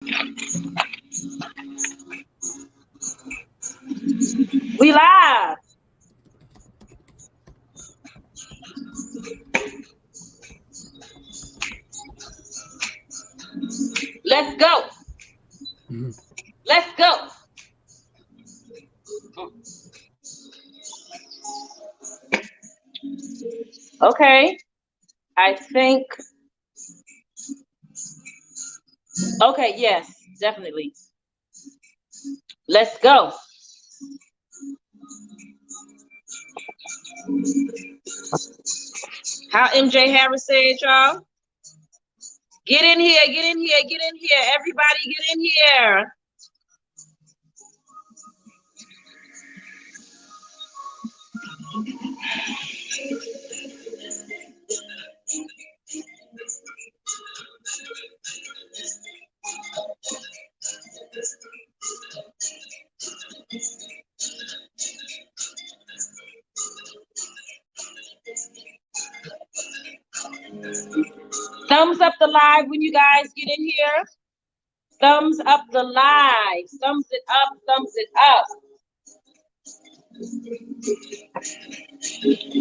We live. Let's go. Let's go. Okay. I think. Okay. Yes, definitely. Let's go. How MJ Harris said, y'all. Get in here. Get in here. Get in here. Everybody, get in here. Thumbs up the live when you guys get in here. Thumbs up the live. Thumbs it up. Thumbs it up.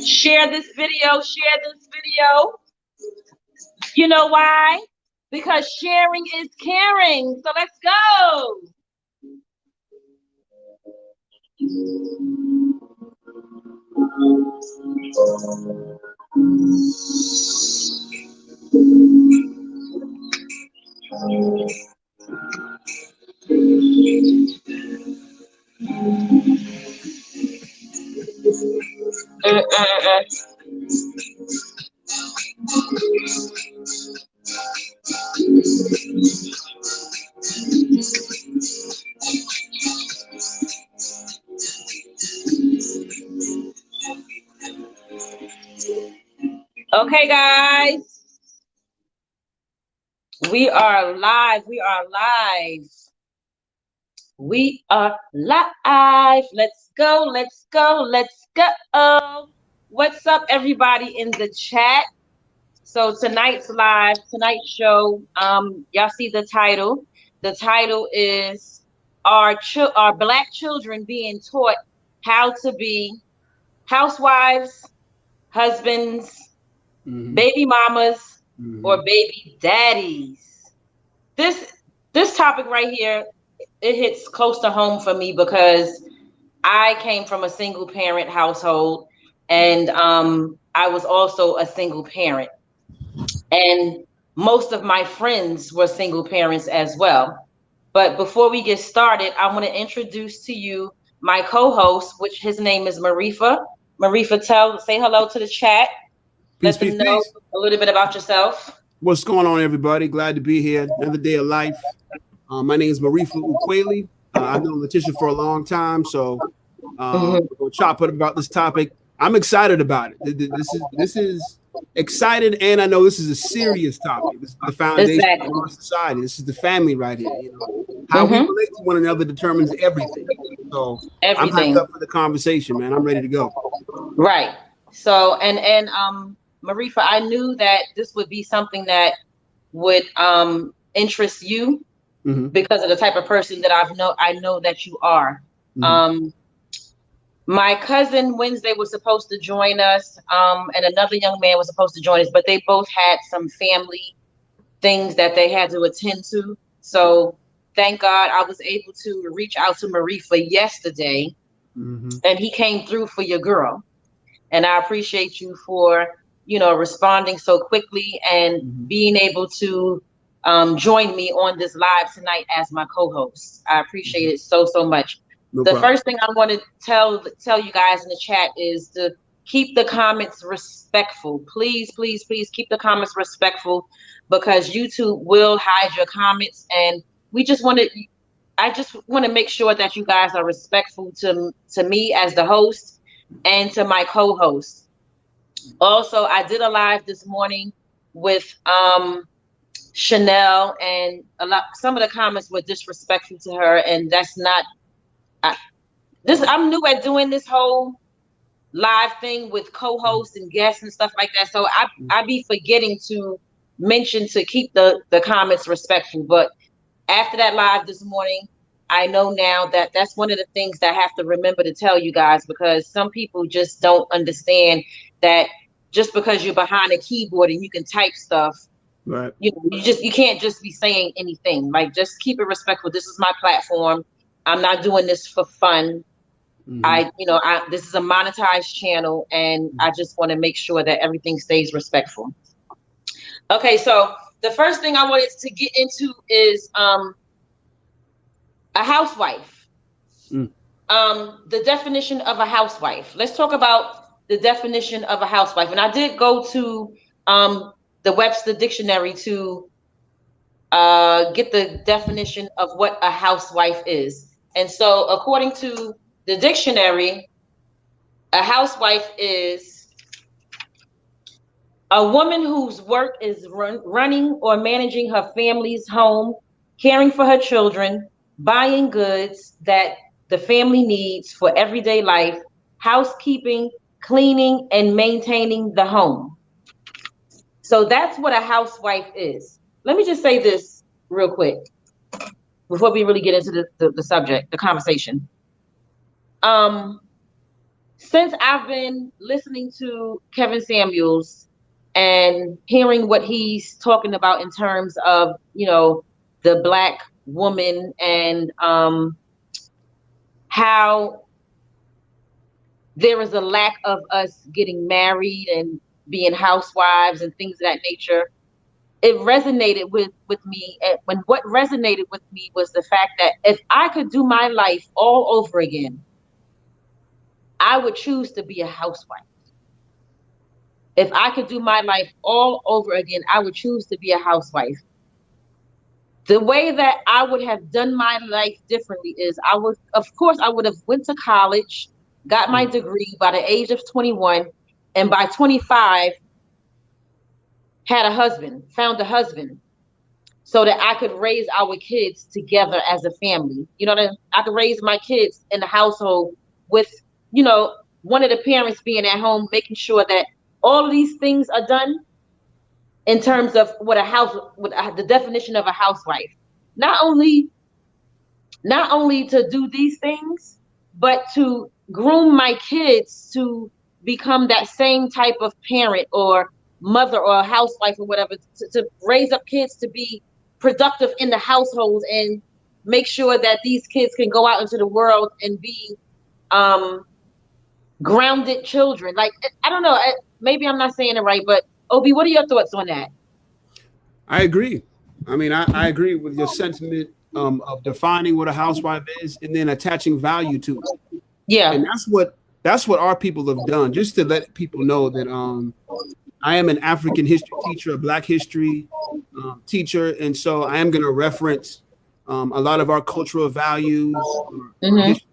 Share this video. Share this video. You know why? Because sharing is caring. So let's go. Okay, guys. We are live. We are live. We are live. Let's go. Let's go. Let's go. What's up, everybody in the chat? So tonight's live, tonight's show, y'all see the title. The title is Are Black Children Being Taught How to Be Housewives, Husbands, Baby Mamas, or Baby Daddies? This topic right here, it hits close to home for me because I came from a single parent household, and I was also a single parent. And most of my friends were single parents as well. But before we get started, I want to introduce to you my co-host, which his name is Marifa. Marifa, say hello to the chat. Let them know a little bit about yourself. What's going on, everybody? Glad to be here. Another day of life. My name is Marifa Ukweli. I've known Letitia for a long time, so we're going to chop it about this topic. I'm excited about it. This is excited, and I know this is a serious topic. This is the foundation of our society. This is the family right here. You know, how we relate to one another determines everything. So I'm hyped up for the conversation, man. I'm ready to go. Right. So and Marifa, I knew that this would be something that would interest you because of the type of person that I know that you are. My cousin Wednesday was supposed to join us, and another young man was supposed to join us, but they both had some family things that they had to attend to. So thank God I was able to reach out to Marifa yesterday, and he came through for your girl. And I appreciate you for, responding so quickly and being able to join me on this live tonight as my co-host. I appreciate it so much. No problem. First thing I want to tell you guys in the chat is to keep the comments respectful. Please, please, please keep the comments respectful, because YouTube will hide your comments, and I just want to make sure that you guys are respectful to me as the host and to my co-host. Also, I did a live this morning with Chanel, and some of the comments were disrespectful to her, and that's not. I'm new at doing this whole live thing with co-hosts and guests and stuff like that, so I be forgetting to mention to keep the comments respectful. But after that live this morning, I know now that that's one of the things that I have to remember to tell you guys, because some people just don't understand that just because you're behind a keyboard and you can type stuff, Right. you can't just be saying anything. Like, just keep it respectful. This is my platform. I'm not doing this for fun. Mm-hmm. This is a monetized channel, and I just want to make sure that everything stays respectful. Okay, so the first thing I wanted to get into is a housewife. Mm. The definition of a housewife. Let's talk about the definition of a housewife. And I did go to the Webster Dictionary to get the definition of what a housewife is. And so, according to the dictionary, a housewife is a woman whose work is running or managing her family's home, caring for her children, buying goods that the family needs for everyday life, housekeeping, cleaning, and maintaining the home. So that's what a housewife is. Let me just say this real quick before we really get into the subject, the conversation. Since I've been listening to Kevin Samuels and hearing what he's talking about in terms of, the Black woman, and how there is a lack of us getting married and being housewives and things of that nature, it resonated with me. And what resonated with me was the fact that if I could do my life all over again, I would choose to be a housewife. If I could do my life all over again, I would choose to be a housewife. The way that I would have done my life differently is I would have went to college, got my degree by the age of 21, and by 25 had a husband, found a husband, so that I could raise our kids together as a family. I could raise my kids in the household with, one of the parents being at home, making sure that all of these things are done in terms of what the definition of a housewife. Not only to do these things, but to groom my kids to become that same type of parent or mother or housewife or whatever, to raise up kids to be productive in the household and make sure that these kids can go out into the world and be grounded children. Like, I don't know, maybe I'm not saying it right, but Obi, what are your thoughts on that? I agree. I mean, I agree with your sentiment of defining what a housewife is and then attaching value to it. Yeah. And that's what our people have done, just to let people know that I am an African history teacher, a Black history teacher, and so I am going to reference a lot of our cultural values history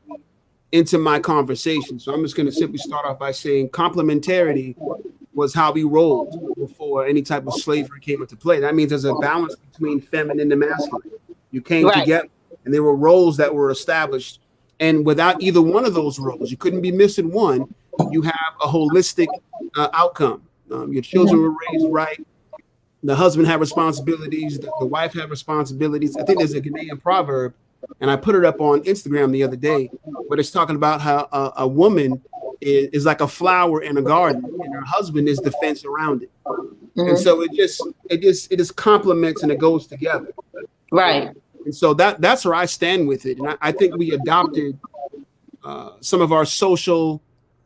into my conversation. So I'm just going to simply start off by saying complementarity was how we rolled before any type of slavery came into play. That means there's a balance between feminine and masculine. You came together, and there were roles that were established. And without either one of those roles, you couldn't be missing one. You have a holistic outcome. Your children were raised right. The husband had responsibilities. The wife had responsibilities. I think there's a Ghanaian proverb, and I put it up on Instagram the other day, but it's talking about how a woman is like a flower in a garden, and her husband is the fence around it. And so it just complements and it goes together. Right. And so that's where I stand with it. And I think we adopted some of our social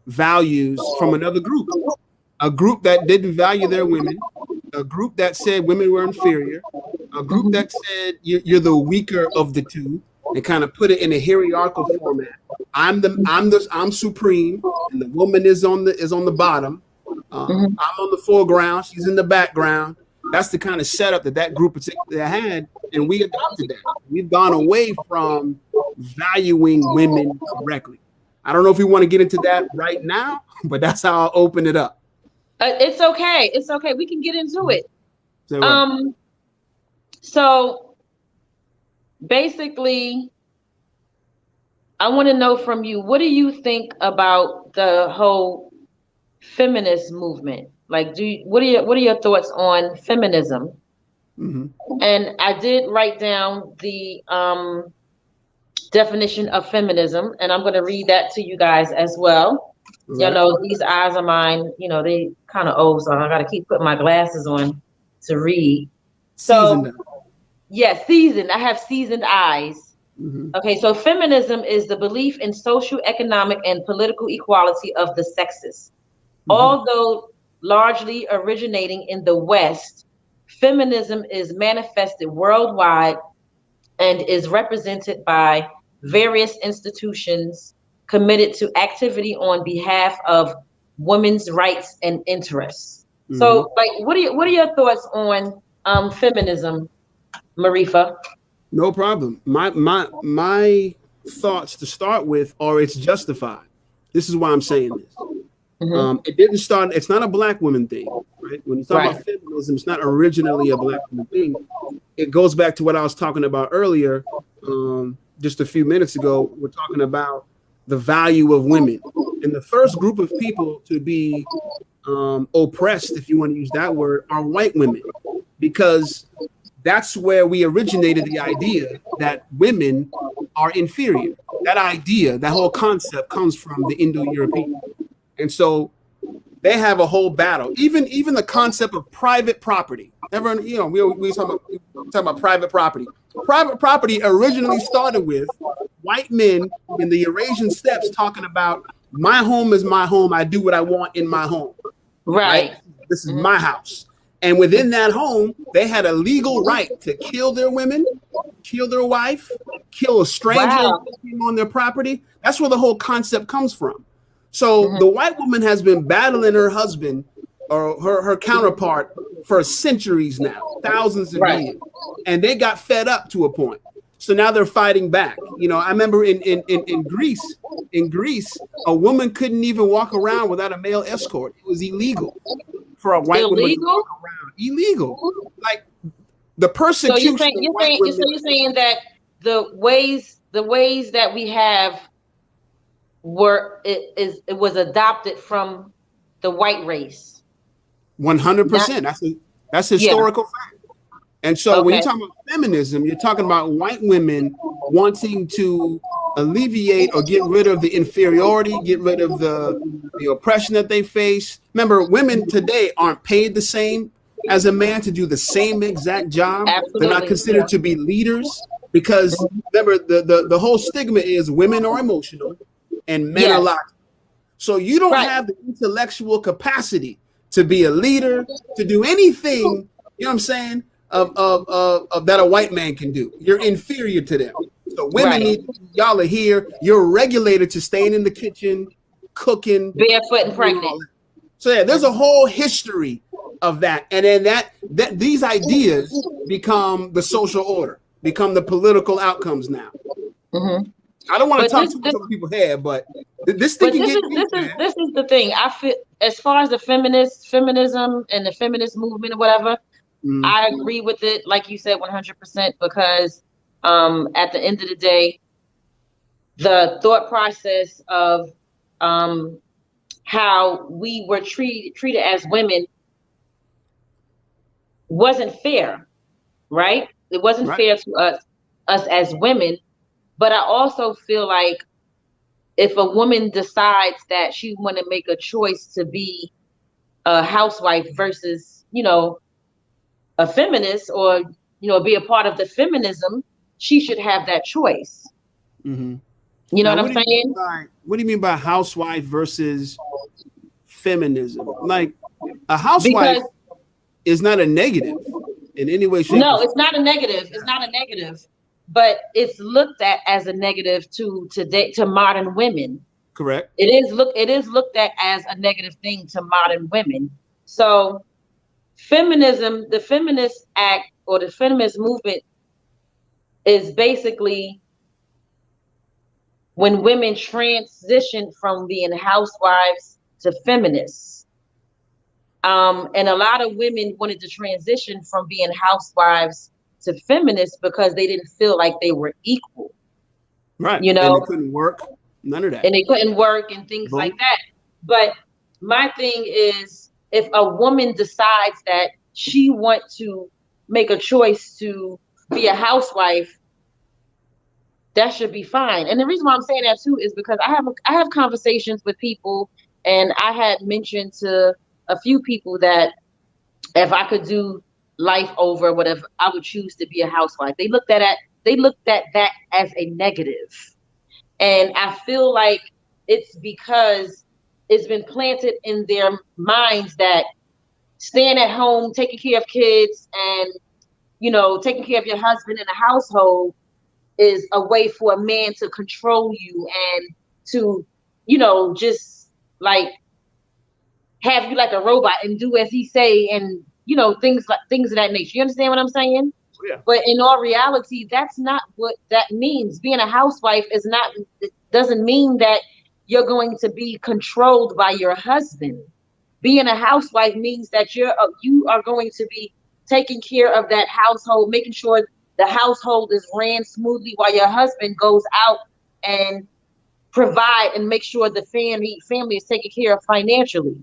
values from another group, a group that didn't value their women, a group that said women were inferior, a group that said you're the weaker of the two, and kind of put it in a hierarchical format. I'm supreme, and the woman is on the bottom. I'm on the foreground. She's in the background. That's the kind of setup that group particularly had, and we adopted that. We've gone away from valuing women correctly. I don't know if we want to get into that right now, but that's how I'll open it up. It's okay. It's okay. We can get into it. So, so basically, I want to know from you, what do you think about the whole feminist movement? Like, what are your thoughts on feminism? Mm-hmm. And I did write down the definition of feminism, and I'm going to read that to you guys as well. All You right. know, these eyes of mine, you know, they kind of old, so I got to keep putting my glasses on to read. Seasoned. So, yes, seasoned. I have seasoned eyes. Mm-hmm. Okay, so feminism is the belief in social, economic, and political equality of the sexes. Mm-hmm. Although largely originating in the West, feminism is manifested worldwide and is represented by various institutions committed to activity on behalf of women's rights and interests. Mm-hmm. So, like, what are your thoughts on feminism, Marifa? No problem. My thoughts to start with are it's justified. This is why I'm saying this. Mm-hmm. It didn't start. It's not a black woman thing, right? When you talk Right. about feminism, it's not originally a black woman thing. It goes back to what I was talking about earlier, just a few minutes ago. We're talking about the value of women, and the first group of people to be oppressed, if you want to use that word, are white women, because that's where we originated the idea that women are inferior. That idea, that whole concept comes from the Indo-European. And so they have a whole battle. Even the concept of private property. Everyone, you know, we talking about private property. Private property originally started with white men in the Eurasian steppes talking about my home is my home. I do what I want in my home. Right? Right. This is my house. And within that home, they had a legal right to kill their women, kill their wife, kill a stranger Wow. on their property. That's where the whole concept comes from. So Mm-hmm. the white woman has been battling her husband or her counterpart for centuries now, thousands of Right. years. And they got fed up to a point. So now they're fighting back. You know, I remember in Greece, a woman couldn't even walk around without a male escort. It was illegal for a white woman to Illegal. walk around. Illegal. Like the So you're persecution saying of white women. you're saying that the ways that we have it was adopted from the white race. Not 100%. That's yeah. historical fact. And so when you're Okay. talking about feminism, you're talking about white women wanting to alleviate or get rid of the inferiority, get rid of the oppression that they face. Remember, women today aren't paid the same as a man to do the same exact job. They're not Absolutely. Yeah. considered to be leaders because remember the whole stigma is women are emotional and men are Yes. logical. So you don't Right. have the intellectual capacity to be a leader, to do anything, you know what I'm saying, of that a white man can do. You're inferior to them. So women Right. need, y'all are here, you're regulated to staying in the kitchen, cooking, Barefoot and doing all pregnant. that. So yeah, there's a whole history of that. And then that these ideas become the social order, become the political outcomes now. Mm-hmm. I don't want to But talk this, too much this over people's head, but this thing but can this get is deep, this is man. this is the thing. I feel as far as the feminism and the feminist movement or whatever, Mm, I agree with it, like you said, 100%, because at the end of the day, the thought process of um how we were treated as women wasn't fair, right? It wasn't right. fair to us as women. But I also feel like if a woman decides that she want to make a choice to be a housewife versus, a feminist, or be a part of the feminism, she should have that choice. Hmm. You know Now, what I'm saying? what do you mean by housewife versus feminism? Like a housewife Because is not a negative in any way, shape, or no, form. it's not a negative. It's not a negative, but it's looked at as a negative to modern women. Correct. It is looked at as a negative thing to modern women. So feminism, the feminist act or the feminist movement, is basically when women transition from being housewives to feminists. And a lot of women wanted to transition from being housewives to feminists because they didn't feel like they were equal, Right. you And it know, couldn't work. None of that. and they couldn't work and things like Boom. that. But my thing is, if a woman decides that she want to make a choice to be a housewife, that should be fine. And the reason why I'm saying that too is because I have conversations with people, and I had mentioned to a few people that if I could do life over, whatever, I would choose to be a housewife. They looked at that as a negative. And I feel like it's because it's been planted in their minds that staying at home, taking care of kids, and taking care of your husband in the household is a way for a man to control you and to, just like have you like a robot and do as he say, and things of that nature. You understand what I'm saying? Yeah. But in all reality, that's not what that means. Being a housewife it doesn't mean that you're going to be controlled by your husband. Being a housewife means that you are going to be taking care of that household, making sure the household is ran smoothly while your husband goes out and provide and make sure the family is taken care of financially.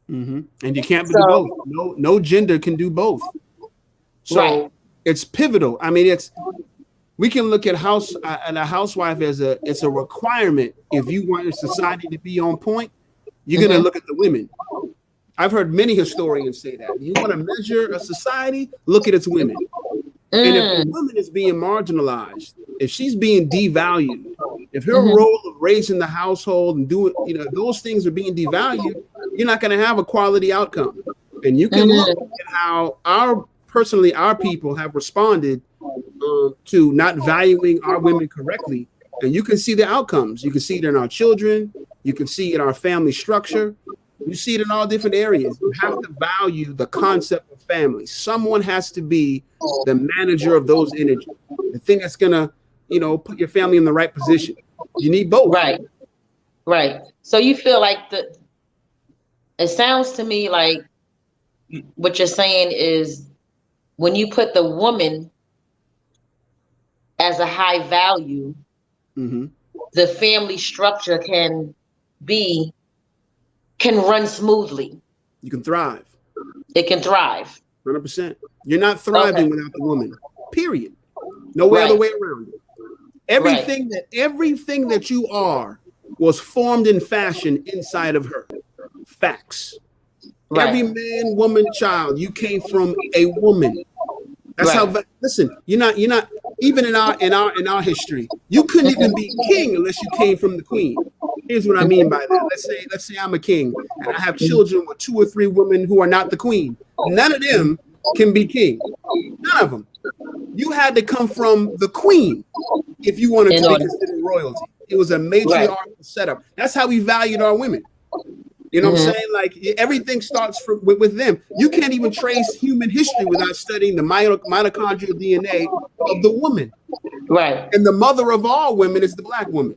Mm-hmm. And you can't do So, both. No gender can do both. So right. it's pivotal. I mean, we can look at a housewife as it's a requirement. If you want your society to be on point, you're going to look at the women. I've heard many historians say that. You want to measure a society, look at its women. And if the woman is being marginalized, if she's being devalued, if her role of raising the household and doing, those things are being devalued, you're not going to have a quality outcome. And you can look at how our people have responded to not valuing our women correctly. And you can see the outcomes. You can see it in our children. You can see it in our family structure. You see it in all different areas. You have to value the concept of family. Someone has to be the manager of those energies, the thing that's going to, put your family in the right position. You need both. Right. Right. So you feel like it sounds to me like what you're saying is when you put the woman as a high value, the family structure can run smoothly. You can thrive. It can thrive. 100%. You're not thriving without the woman. Period. No other way around it. Everything that you are was formed and fashioned inside of her. Facts. Right. Every man, woman, child, you came from a woman. That's how. Listen, you're not. Even in our history, you couldn't even be king unless you came from the queen. Here's what I mean by that. Let's say I'm a king and I have children with 2 or 3 women who are not the queen. None of them can be king. None of them. You had to come from the queen if you wanted to be considered royalty. It was a matriarchal setup. That's how we valued our women. You know what I'm saying? Like everything starts with them. You can't even trace human history without studying the mitochondrial DNA of the woman. Right. And the mother of all women is the black woman.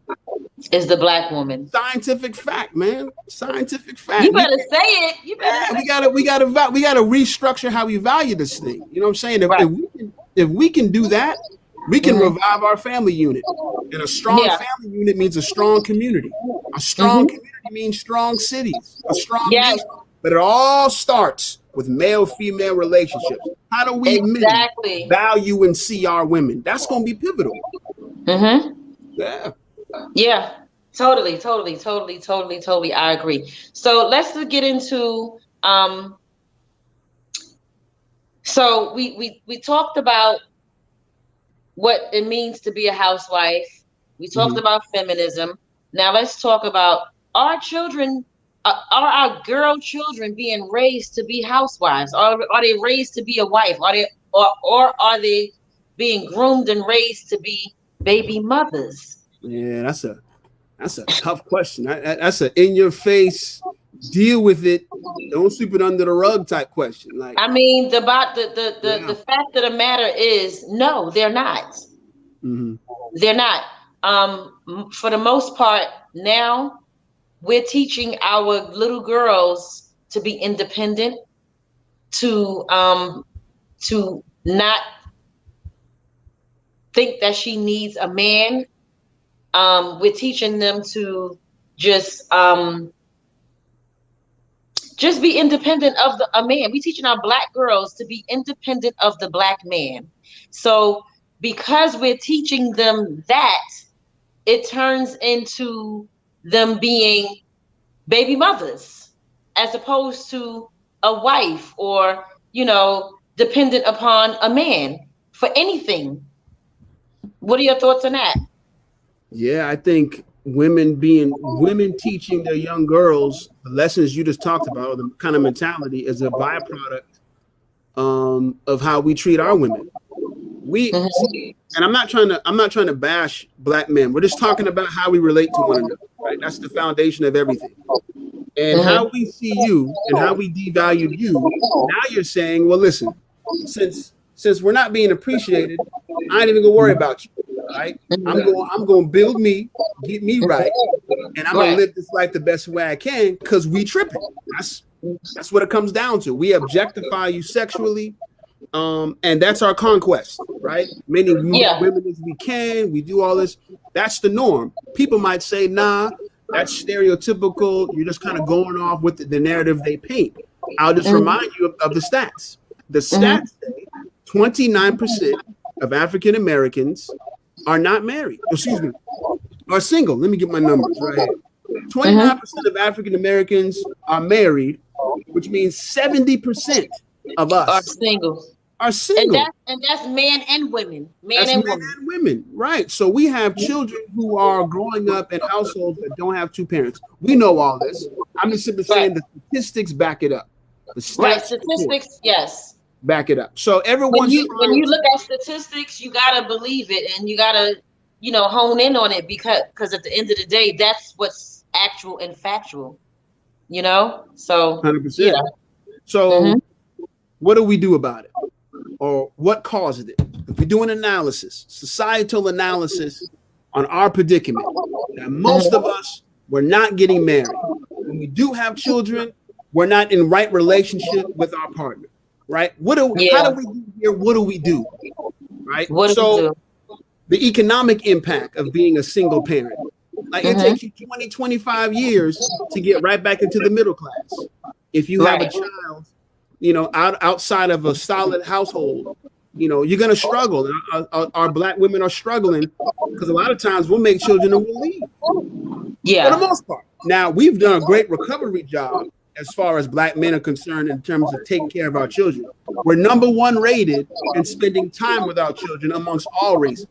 Is the black woman. Scientific fact, man. Scientific fact. You better say it. You better. We gotta restructure how we value this thing. You know what I'm saying? If we can do that, we can revive our family unit. And a strong family unit means a strong community. A strong community means strong cities. A strong nation. But it all starts with male-female relationships. How do we men value and see our women? That's going to be pivotal. Yeah. Totally. I agree. So let's get into so we talked about what it means to be a housewife. We talked about feminism. Now let's talk about our children. Are our girl children being raised to be housewives? Are they raised to be a wife? Or are they being groomed and raised to be baby mothers? Yeah, that's a tough question. That's a in your face, deal with it, don't sweep it under the rug type question. Like, I mean, the fact of the matter is, no, they're not. They're not. For the most part, now we're teaching our little girls to be independent, to not think that she needs a man. We're teaching them to just just be independent of a man. We teaching our black girls to be independent of the black man. So because we're teaching them that, it turns into them being baby mothers as opposed to a wife or, dependent upon a man for anything. What are your thoughts on that? Yeah, I think women teaching their young girls the lessons you just talked about, the kind of mentality, is a byproduct of how we treat our women. We and I'm not trying to bash black men. We're just talking about how we relate to one another, right? That's the foundation of everything. And how we see you and how we devalued you. Now you're saying, well, listen, since we're not being appreciated, I ain't even gonna worry about you, right? I'm going to build me, get me right, and I'm gonna live this life the best way I can because we tripping. That's what it comes down to. We objectify you sexually, and that's our conquest, right? Many women as we can, we do all this. That's the norm. People might say, nah, that's stereotypical. You're just kind of going off with the narrative they paint. I'll just remind you of the stats. The stats say 29% of African Americans are not married. Excuse me, are single. Let me get my numbers right here. 29% of African Americans are married, which means 70% of us are single. And that's men and women. Men and women. Right. So we have children who are growing up in households that don't have two parents. We know all this. I'm just simply saying the statistics back it up. The stats statistics, yes. Back it up. So when you look at statistics, you gotta believe it and you gotta, hone in on it because at the end of the day, that's what's actual and factual. So 100%. Yeah. So what do we do about it? Or what caused it? If we do an analysis, societal analysis on our predicament, that most of us were not getting married. When we do have children, we're not in right relationship with our partner, right? How do we do here? What do we do? Right? The economic impact of being a single parent, like it takes you 20, 25 years to get right back into the middle class. If you have a child, outside of a solid household, you're going to struggle. Our black women are struggling because a lot of times we'll make children and we'll leave. Yeah. For the most part. Now, we've done a great recovery job as far as black men are concerned in terms of taking care of our children. We're number one rated in spending time with our children amongst all races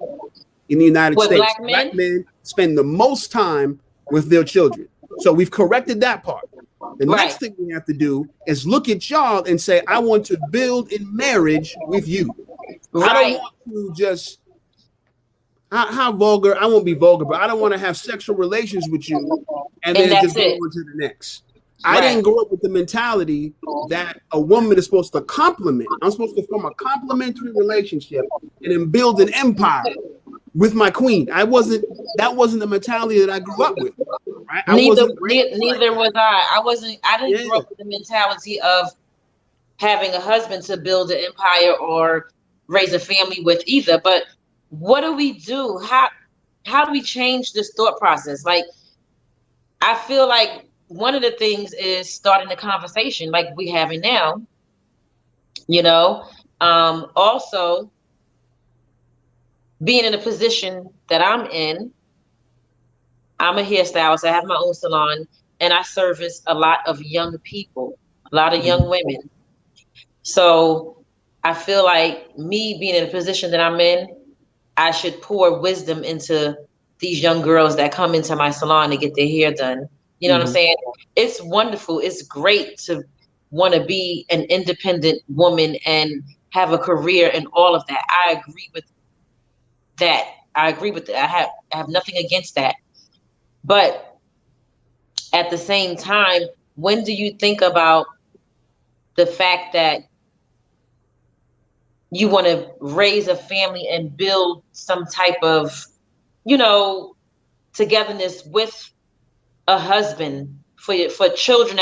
in the United States. Black men spend the most time with their children. So we've corrected that part. The next thing we have to do is look at y'all and say, I want to build in marriage with you. I don't want to just, how vulgar, I won't be vulgar, but I don't want to have sexual relations with you and then just go on to the next. I didn't grow up with the mentality that a woman is supposed to complement. I'm supposed to form a complementary relationship and then build an empire with my queen. That wasn't the mentality that I grew up with. Right? Neither was I. I didn't grow up with the mentality of having a husband to build an empire or raise a family with either. But what do we do? How do we change this thought process? Like, I feel like one of the things is starting the conversation like we having now. Also being in a position that I'm in. I'm a hairstylist. I have my own salon, and I service a lot of young people, a lot of young women. So I feel like me being in a position that I'm in, I should pour wisdom into these young girls that come into my salon to get their hair done. You know what I'm saying? It's wonderful. It's great to want to be an independent woman and have a career and all of that. I agree with that. I have nothing against that. But at the same time, when do you think about the fact that you want to raise a family and build some type of, togetherness with a husband for children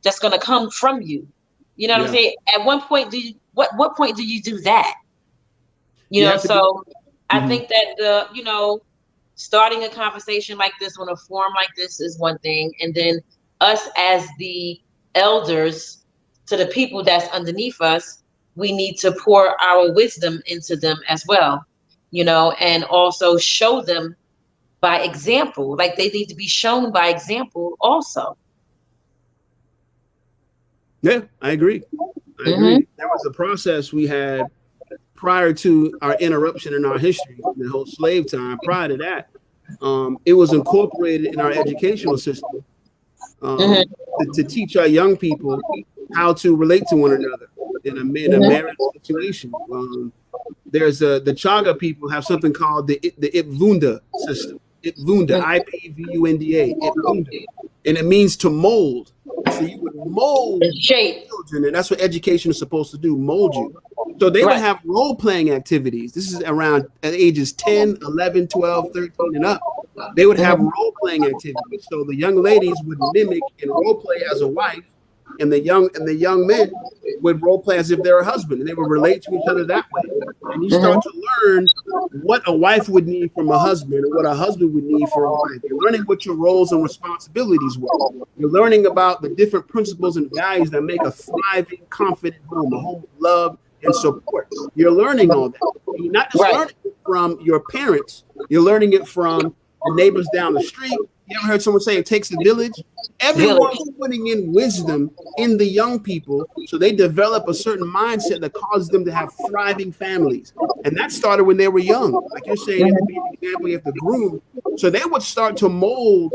that's gonna come from you? You know what I'm saying? At one point, what point do you do that? I think that starting a conversation like this on a forum like this is one thing, and then us as the elders, to the people that's underneath us, we need to pour our wisdom into them as well, and also show them by example. Like, they need to be shown by example also. Yeah, I agree. There was a process we had prior to our interruption in our history, the whole slave time. Prior to that, it was incorporated in our educational system to teach our young people how to relate to one another in a marriage situation. There's the Chaga people have something called the Ipvunda system. Ipvunda, Ipvunda, Ipvunda, and it means to mold. So you would mold shape children, and that's what education is supposed to do, mold you. So they would have role-playing activities. This is around at ages 10, 11, 12, 13, and up. They would have role-playing activities. So the young ladies would mimic and role-play as a wife, and the young men would role-play as if they're a husband, and they would relate to each other that way. And you start to learn what a wife would need from a husband, and what a husband would need for a wife. You're learning what your roles and responsibilities were. You're learning about the different principles and values that make a thriving, confident home, a home of love and support. You're learning all that. And you're not just learning it from your parents, you're learning it from the neighbors down the street. You ever heard someone say it takes a village? Everyone's putting in wisdom in the young people so they develop a certain mindset that causes them to have thriving families. And that started when they were young. Like you're saying, you have to be an example, you have to groom. So they would start to mold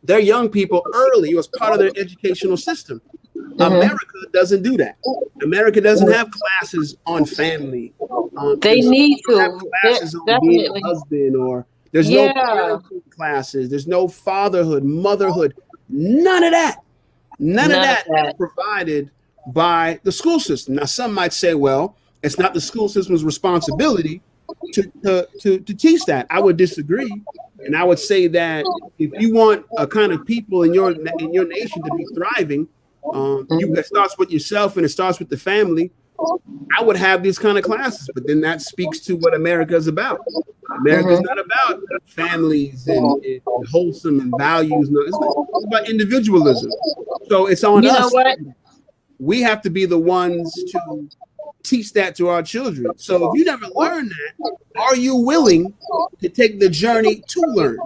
their young people early. It was part of their educational system. America doesn't do that. America doesn't have classes on family. They need to have classes on being a husband, or there's no parenting classes. There's no fatherhood, motherhood. None of that. None of that is provided by the school system. Now, some might say, well, it's not the school system's responsibility to teach that. I would disagree. And I would say that if you want a kind of people in your nation to be thriving, it starts with yourself and it starts with the family. I would have these kind of classes, but then that speaks to what America is about. America is not about families and wholesome and values. No, it's about individualism. So it's on us. We have to be the ones to teach that to our children. So if you never learn that, are you willing to take the journey to learn?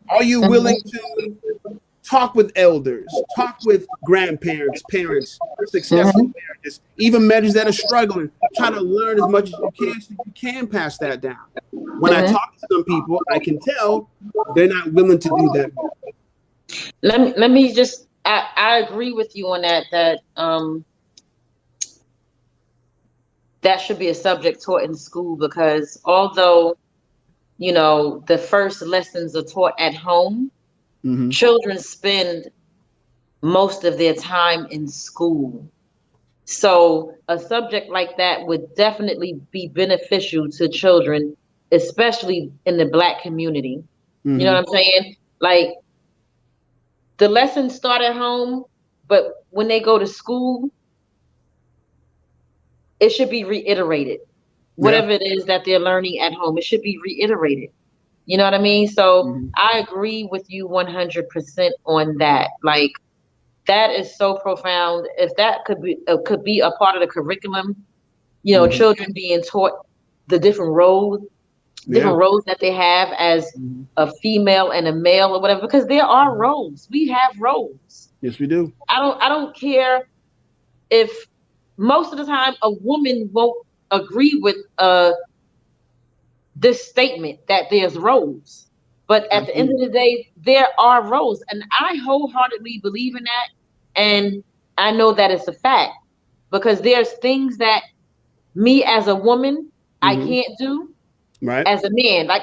Are you willing to talk with elders, talk with grandparents, parents, successful marriages, even marriages that are struggling? Try to learn as much as you can so you can pass that down. When I talk to some people, I can tell they're not willing to do that. Let me just, I agree with you on that that should be a subject taught in school, because although, the first lessons are taught at home, children spend most of their time in school. So a subject like that would definitely be beneficial to children, especially in the Black community. You know what I'm saying? Like, the lessons start at home, but when they go to school, it should be reiterated. Whatever it is that they're learning at home, it should be reiterated. You know what I mean? So I agree with you 100% on that. Like, that is so profound. If that could be a part of the curriculum, children being taught the different roles that they have as a female and a male or whatever, because there are roles. We have roles. Yes, we do. I don't care if most of the time a woman won't agree with this statement that there's roles, but at the end of the day, there are roles, and I wholeheartedly believe in that, and I know that it's a fact, because there's things that me as a woman I can't do as a man. Like,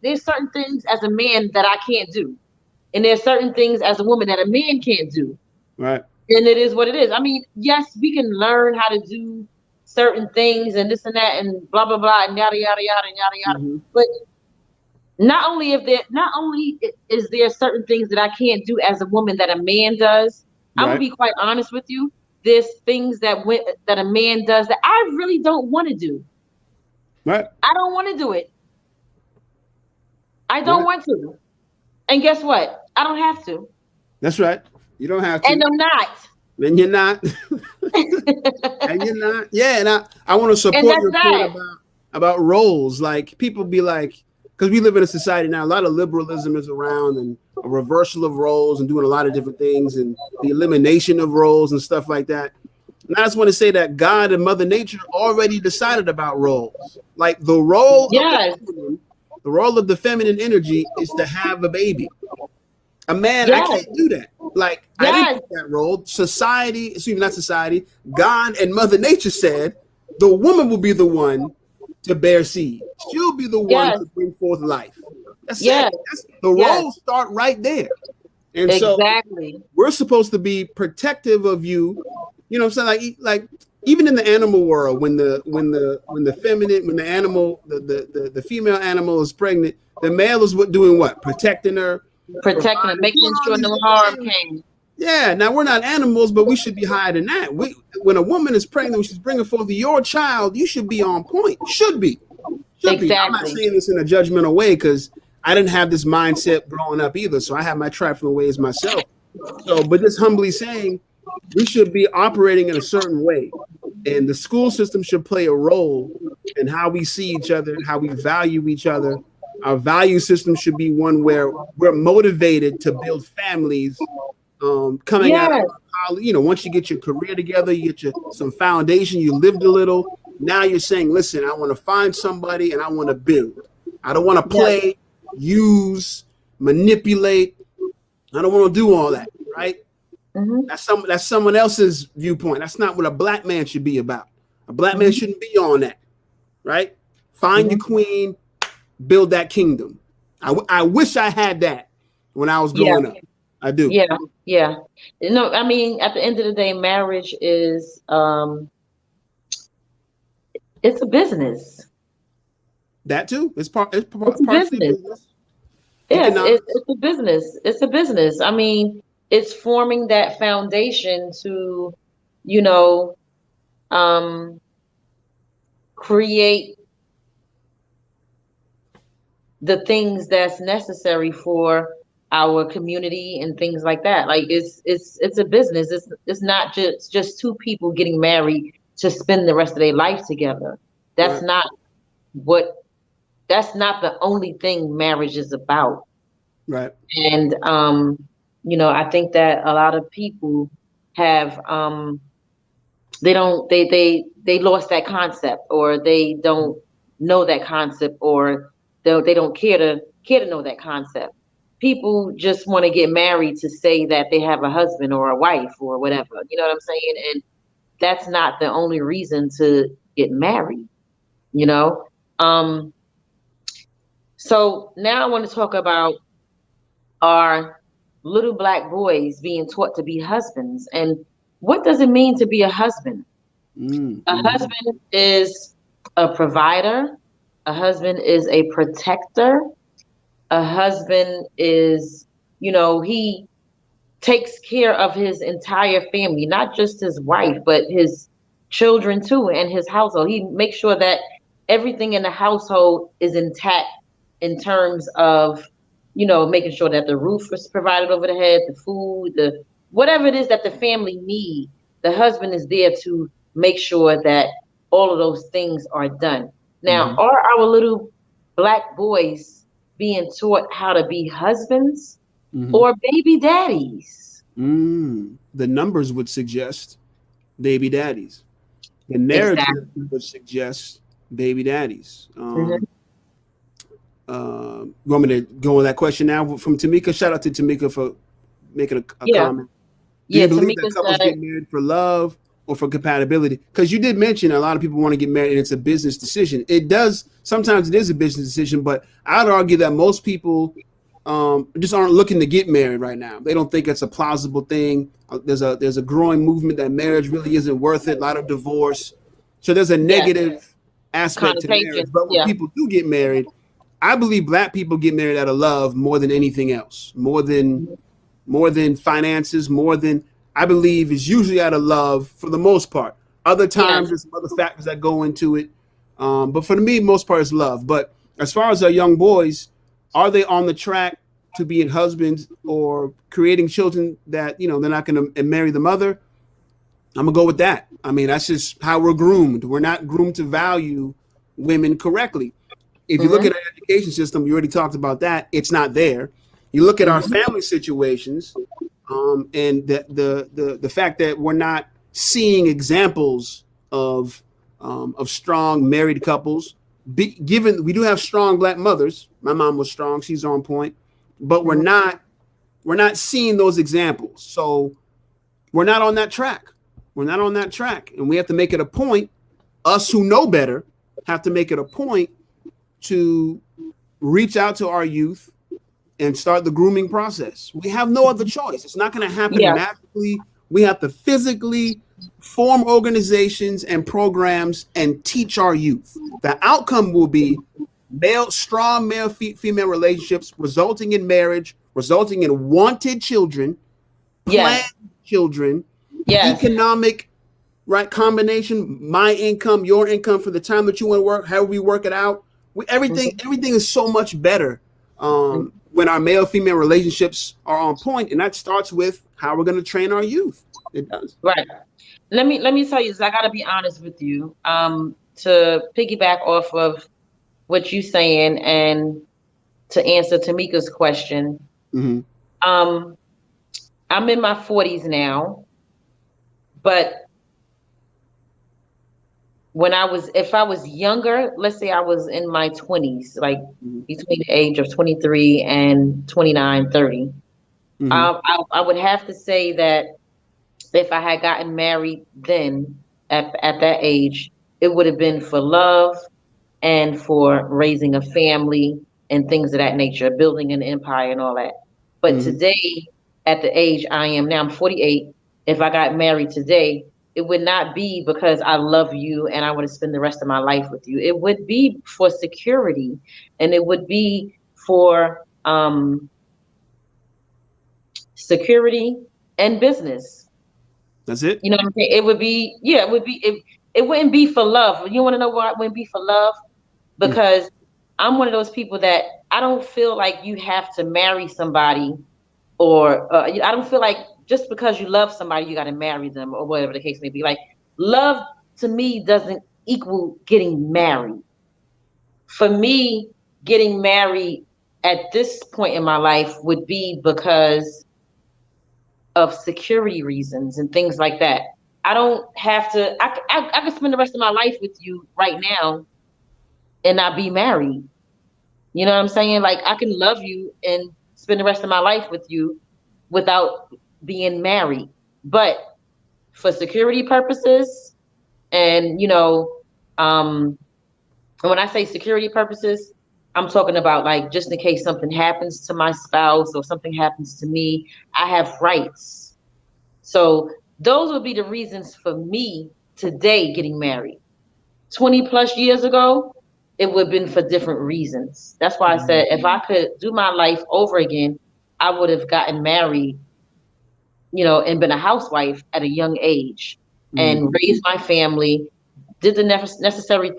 there's certain things as a man that I can't do, and there's certain things as a woman that a man can't do. Right. And it is what it is. I mean, yes, we can learn how to do certain things and this and that and blah blah blah and yada yada yada and yada yada. But not only is there certain things that I can't do as a woman that a man does. I'm gonna be quite honest with you. There's things that a man does that I really don't want to do. Right. I don't want to do it. I don't want to. And guess what? I don't have to. That's right. You don't have to. And I'm not. then you're not. And you're not. Yeah, and I want to And support that's your point that. about roles. Like people be like, because we live in a society now, a lot of liberalism is around and a reversal of roles and doing a lot of different things and the elimination of roles and stuff like that. And I just want to say that God and Mother Nature already decided about roles. Like Yes, the role of the feminine energy is to have a baby. A man, I yes, can't do that. Like I didn't yes, pick that role. Society, excuse me, not society. God and Mother Nature said the woman will be the one to bear seed. She'll be the one yes, to bring forth life. That's it. yes, The yes, roles start right there. And so exactly. we're supposed to be protective of you. You know what I'm saying? Like even in the animal world, when the feminine, when the animal, the female animal is pregnant, the male is doing what? Protecting her, Protecting and providing, doing making all sure these no different harm things. came. Yeah, now we're not animals, but we should be higher than that. When a woman is pregnant, when she's bringing forth your child, you should be on point. Should be. I'm not Exactly. saying this in a judgmental way because I didn't have this mindset growing up either. So I have my trifling ways myself. So, but just humbly saying, we should be operating in a certain way, and the school system should play a role in how we see each other, how we value each other. Our value system should be one where we're motivated to build families. Coming out of Yes, college, once you get your career together, you get some foundation, you lived a little. Now you're saying, listen, I want to find somebody and I want to build. I don't want to yes, play, use, manipulate. I don't want to do all that, right? hmm That's someone else's viewpoint. That's not what a black man should be about. A black man hmm shouldn't be on that, right? Find hmm your queen, build that kingdom. I wish I had that when I was yeah, growing up. I do. yeah, yeah. No, I mean, at the end of the day, marriage is it's a business. That too. It's It's a partially business. business, Yes, economics. it's a business. It's a business. I mean, it's forming that foundation to, you know, um, create the things that's necessary for our community and things like that. Like it's a business. It's not just two people getting married to spend the rest of their life together. That's Right. not what that's not the only thing marriage is about. Right. And I think that a lot of people have they lost that concept, or they don't know that concept, or they don't care to know that concept. People just want to get married to say that they have a husband or a wife or whatever. You know what I'm saying? And that's not the only reason to get married, you know? Um, so now I want to talk about our little black boys being taught to be husbands. And what does it mean to be a husband? A Mm-hmm. husband is a provider. A husband is a protector. A husband is, he takes care of his entire family, not just his wife, but his children too, and his household. He makes sure that everything in the household is intact in terms of, making sure that the roof is provided over the head, the food, the whatever it is that the family need. The husband is there to make sure that all of those things are done. Now, Mm-hmm. are our little black boys being taught how to be husbands Mm-hmm. or baby daddies? The numbers would suggest baby daddies. The narrative Exactly. would suggest baby daddies. hmm You want me to go on that question now from Tamika? Shout out to Tamika for making a Yeah. comment. Do Yeah. you believe that Tamika couples said, get married for love or for compatibility? Because you did mention a lot of people want to get married and it's a business decision. It does sometimes it is a business decision, but I'd argue that most people just aren't looking to get married right now. They don't think it's a plausible thing. There's a growing movement that marriage really isn't worth it. A lot of divorce, so there's a yes, negative aspect to connotation. marriage. But when Yeah. people do get married, I believe black people get married out of love more than anything else, more than finances, more than I believe is usually out of love for the most part. Other Yes. times there's some other factors that go into it, but for me, most part is love. But as far as our young boys, are they on the track to being husbands or creating children that they're not going to marry the mother? I'm gonna go with that. I mean, that's just how we're groomed. We're not groomed to value women correctly. If you look Mm-hmm. at our education system, you already talked about that. It's not there. You look at our Mm-hmm. family situations, and the fact that we're not seeing examples of strong married couples. Given we do have strong black mothers, my mom was strong; she's on point, but we're not seeing those examples. So we're not on that track. We're not on that track, and we have to make it a point. Us who know better have to make it a point to reach out to our youth and start the grooming process. We have no other choice. It's not going to happen Yeah. magically. We have to physically form organizations and programs and teach our youth. The outcome will be strong male female relationships resulting in marriage, resulting in wanted children, planned Yes. children, Yes. economic right combination, my income, your income for the time that you want to work, how we work it out. Everything is so much better Mm-hmm. when our male female relationships are on point, and that starts with how we're going to train our youth. It does. Right. Let me tell you this. I gotta be honest with you. To piggyback off of what you saying and to answer Tamika's question, Mm-hmm. um, I'm in my 40s now, but if I was younger, let's say I was in my 20s, like between the age of 23 and 29, 30, Mm-hmm. I would have to say that if I had gotten married then at that age, it would have been for love and for raising a family and things of that nature, building an empire and all that. But Mm-hmm. today, at the age I am now, I'm 48. If I got married today, it would not be because I love you and I want to spend the rest of my life with you. It would be for security, and it would be for security and business. That's it. You know what I'm saying? It would be, yeah, it would be, it wouldn't be for love. You want to know why it wouldn't be for love? Mm. Because I'm one of those people that I don't feel like you have to marry somebody, or I don't feel like just because you love somebody, you got to marry them, or whatever the case may be. Like, love to me doesn't equal getting married. For me, getting married at this point in my life would be because of security reasons and things like that. I don't have to. I could spend the rest of my life with you right now and not be married. You know what I'm saying? Like, I can love you and spend the rest of my life with you without being married. But for security purposes, and um, when I say security purposes, I'm talking about, like, just in case something happens to my spouse or something happens to me, I have rights. So those would be the reasons for me today getting married. 20 plus years ago, it would have been for different reasons. That's why I said if I could do my life over again, I would have gotten married, and been a housewife at a young age Mm-hmm. and raised my family, did the necessary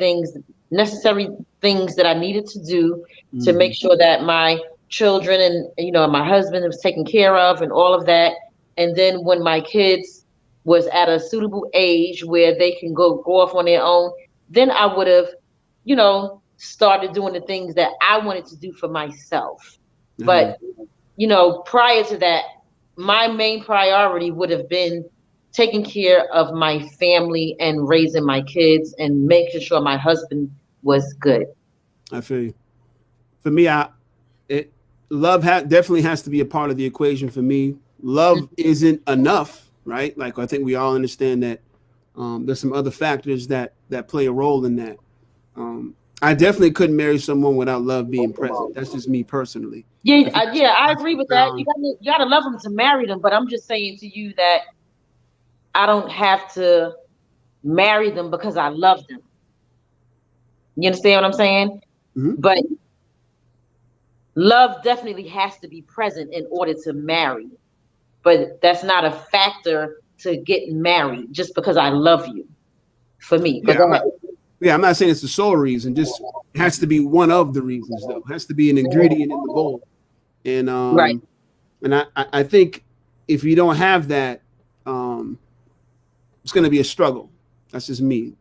things that I needed to do to Mm-hmm. make sure that my children and my husband was taken care of and all of that. And then when my kids was at a suitable age where they can go off on their own, then I would have, started doing the things that I wanted to do for myself. I hear But you. prior to that, my main priority would have been taking care of my family and raising my kids and making sure my husband was good. I feel you. For me, it love definitely has to be a part of the equation for me. Love isn't enough, right? Like I think we all understand that there's some other factors that play a role in that. I definitely couldn't marry someone without love being present. That's just me personally. Yeah, I think yeah, I that's agree with that. You found. got to love them to marry them, but I'm just saying to you that I don't have to marry them because I love them. You understand what I'm saying? Mhm. But love definitely has to be present in order to marry. But that's not a factor to get married just because I love you. For me, but Yeah, go ahead. I'm not saying it's the sole reason. Just it has to be one of the reasons, though. It has to be an ingredient in the bowl. And Right. I think if you don't have that, um, it's going to be a struggle. That's just me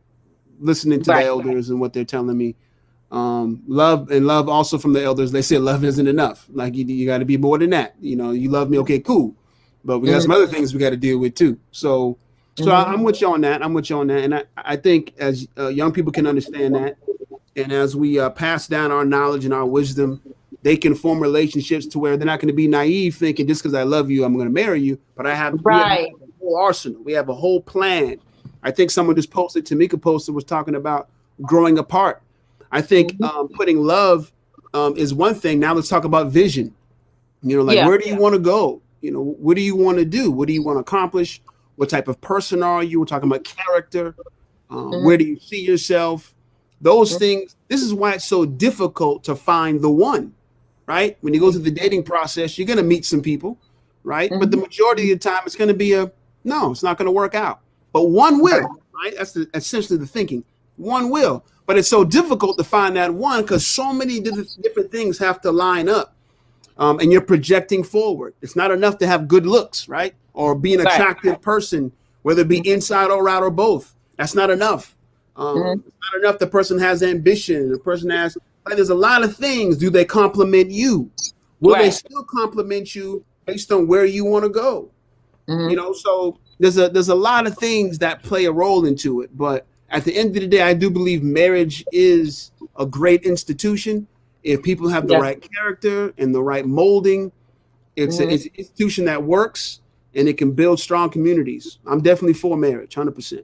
listening to the Right. elders and what they're telling me. Love also from the elders. They say love isn't enough. Like you got to be more than that. You love me, okay, cool, but we got some other things we got to deal with too. I'm with you on that. And I think as young people can understand that, and as we pass down our knowledge and our wisdom, they can form relationships to where they're not going to be naive, thinking just because I love you, I'm going to marry you. But we have a Right. whole arsenal. We have a whole plan. I think someone just posted, Tamika posted, was talking about growing apart. I think putting love is one thing. Now let's talk about vision. Like Yeah. where do you want to go? What do you want to do? What do you want to accomplish? What type of person are you? We're talking about character. Where do you see yourself? Those things. This is why it's so difficult to find the one, right? When you go through the dating process, you're going to meet some people, right? But the majority of the time, it's going to be no, it's not going to work out. But one will, right? That's essentially the thinking. One will. But it's so difficult to find that one because so many different things have to line up. And you're projecting forward. It's not enough to have good looks, right? Or be an attractive person, whether it be inside or out or both. That's not enough. It's not enough the person has ambition. The person has, like, there's a lot of things. Do they compliment you? Will they still compliment you based on where you want to go? So there's a lot of things that play a role into it. But at the end of the day, I do believe marriage is a great institution. If people have the right character and the right molding, it's an institution that works and it can build strong communities. I'm definitely for marriage, 100%.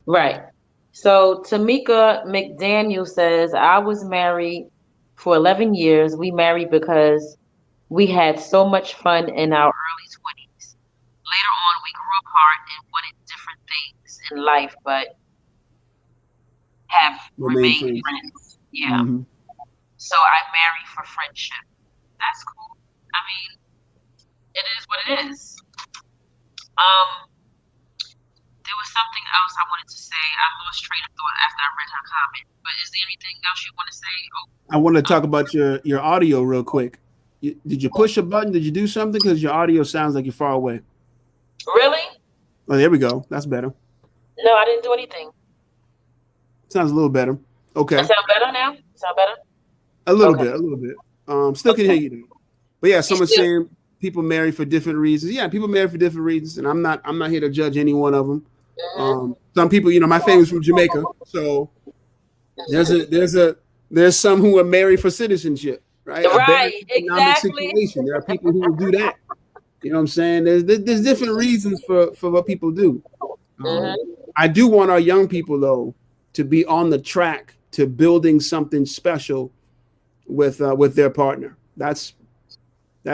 Right. So Tamika McDaniel says, I was married for 11 years. We married because we had so much fun in our early 20s. Later on, we grew apart and wanted different things in life, but have remained friends. Yeah. So I married for friendship. That's cool. I mean, it is what it is. There was something else I wanted to say. I lost train of thought after I read her comment. But is there anything else you want to say? I want to talk about your audio real quick. Did you push a button? Did you do something? Because your audio sounds like you're far away. Really? Oh, there we go. That's better. No, I didn't do anything. Sounds a little better. Okay. That sound better now? Sound better? A little bit. Still can hear you though. But yeah, someone's saying people marry for different reasons. Yeah, people marry for different reasons, and I'm not here to judge any one of them. Some people, my family's from Jamaica, so there's some who are married for citizenship, right? Right, Economic exactly. situation. There are people who will do that. You know what I'm saying? There's different reasons for what people do. I do want our young people though to be on the track to building something special with their partner. That's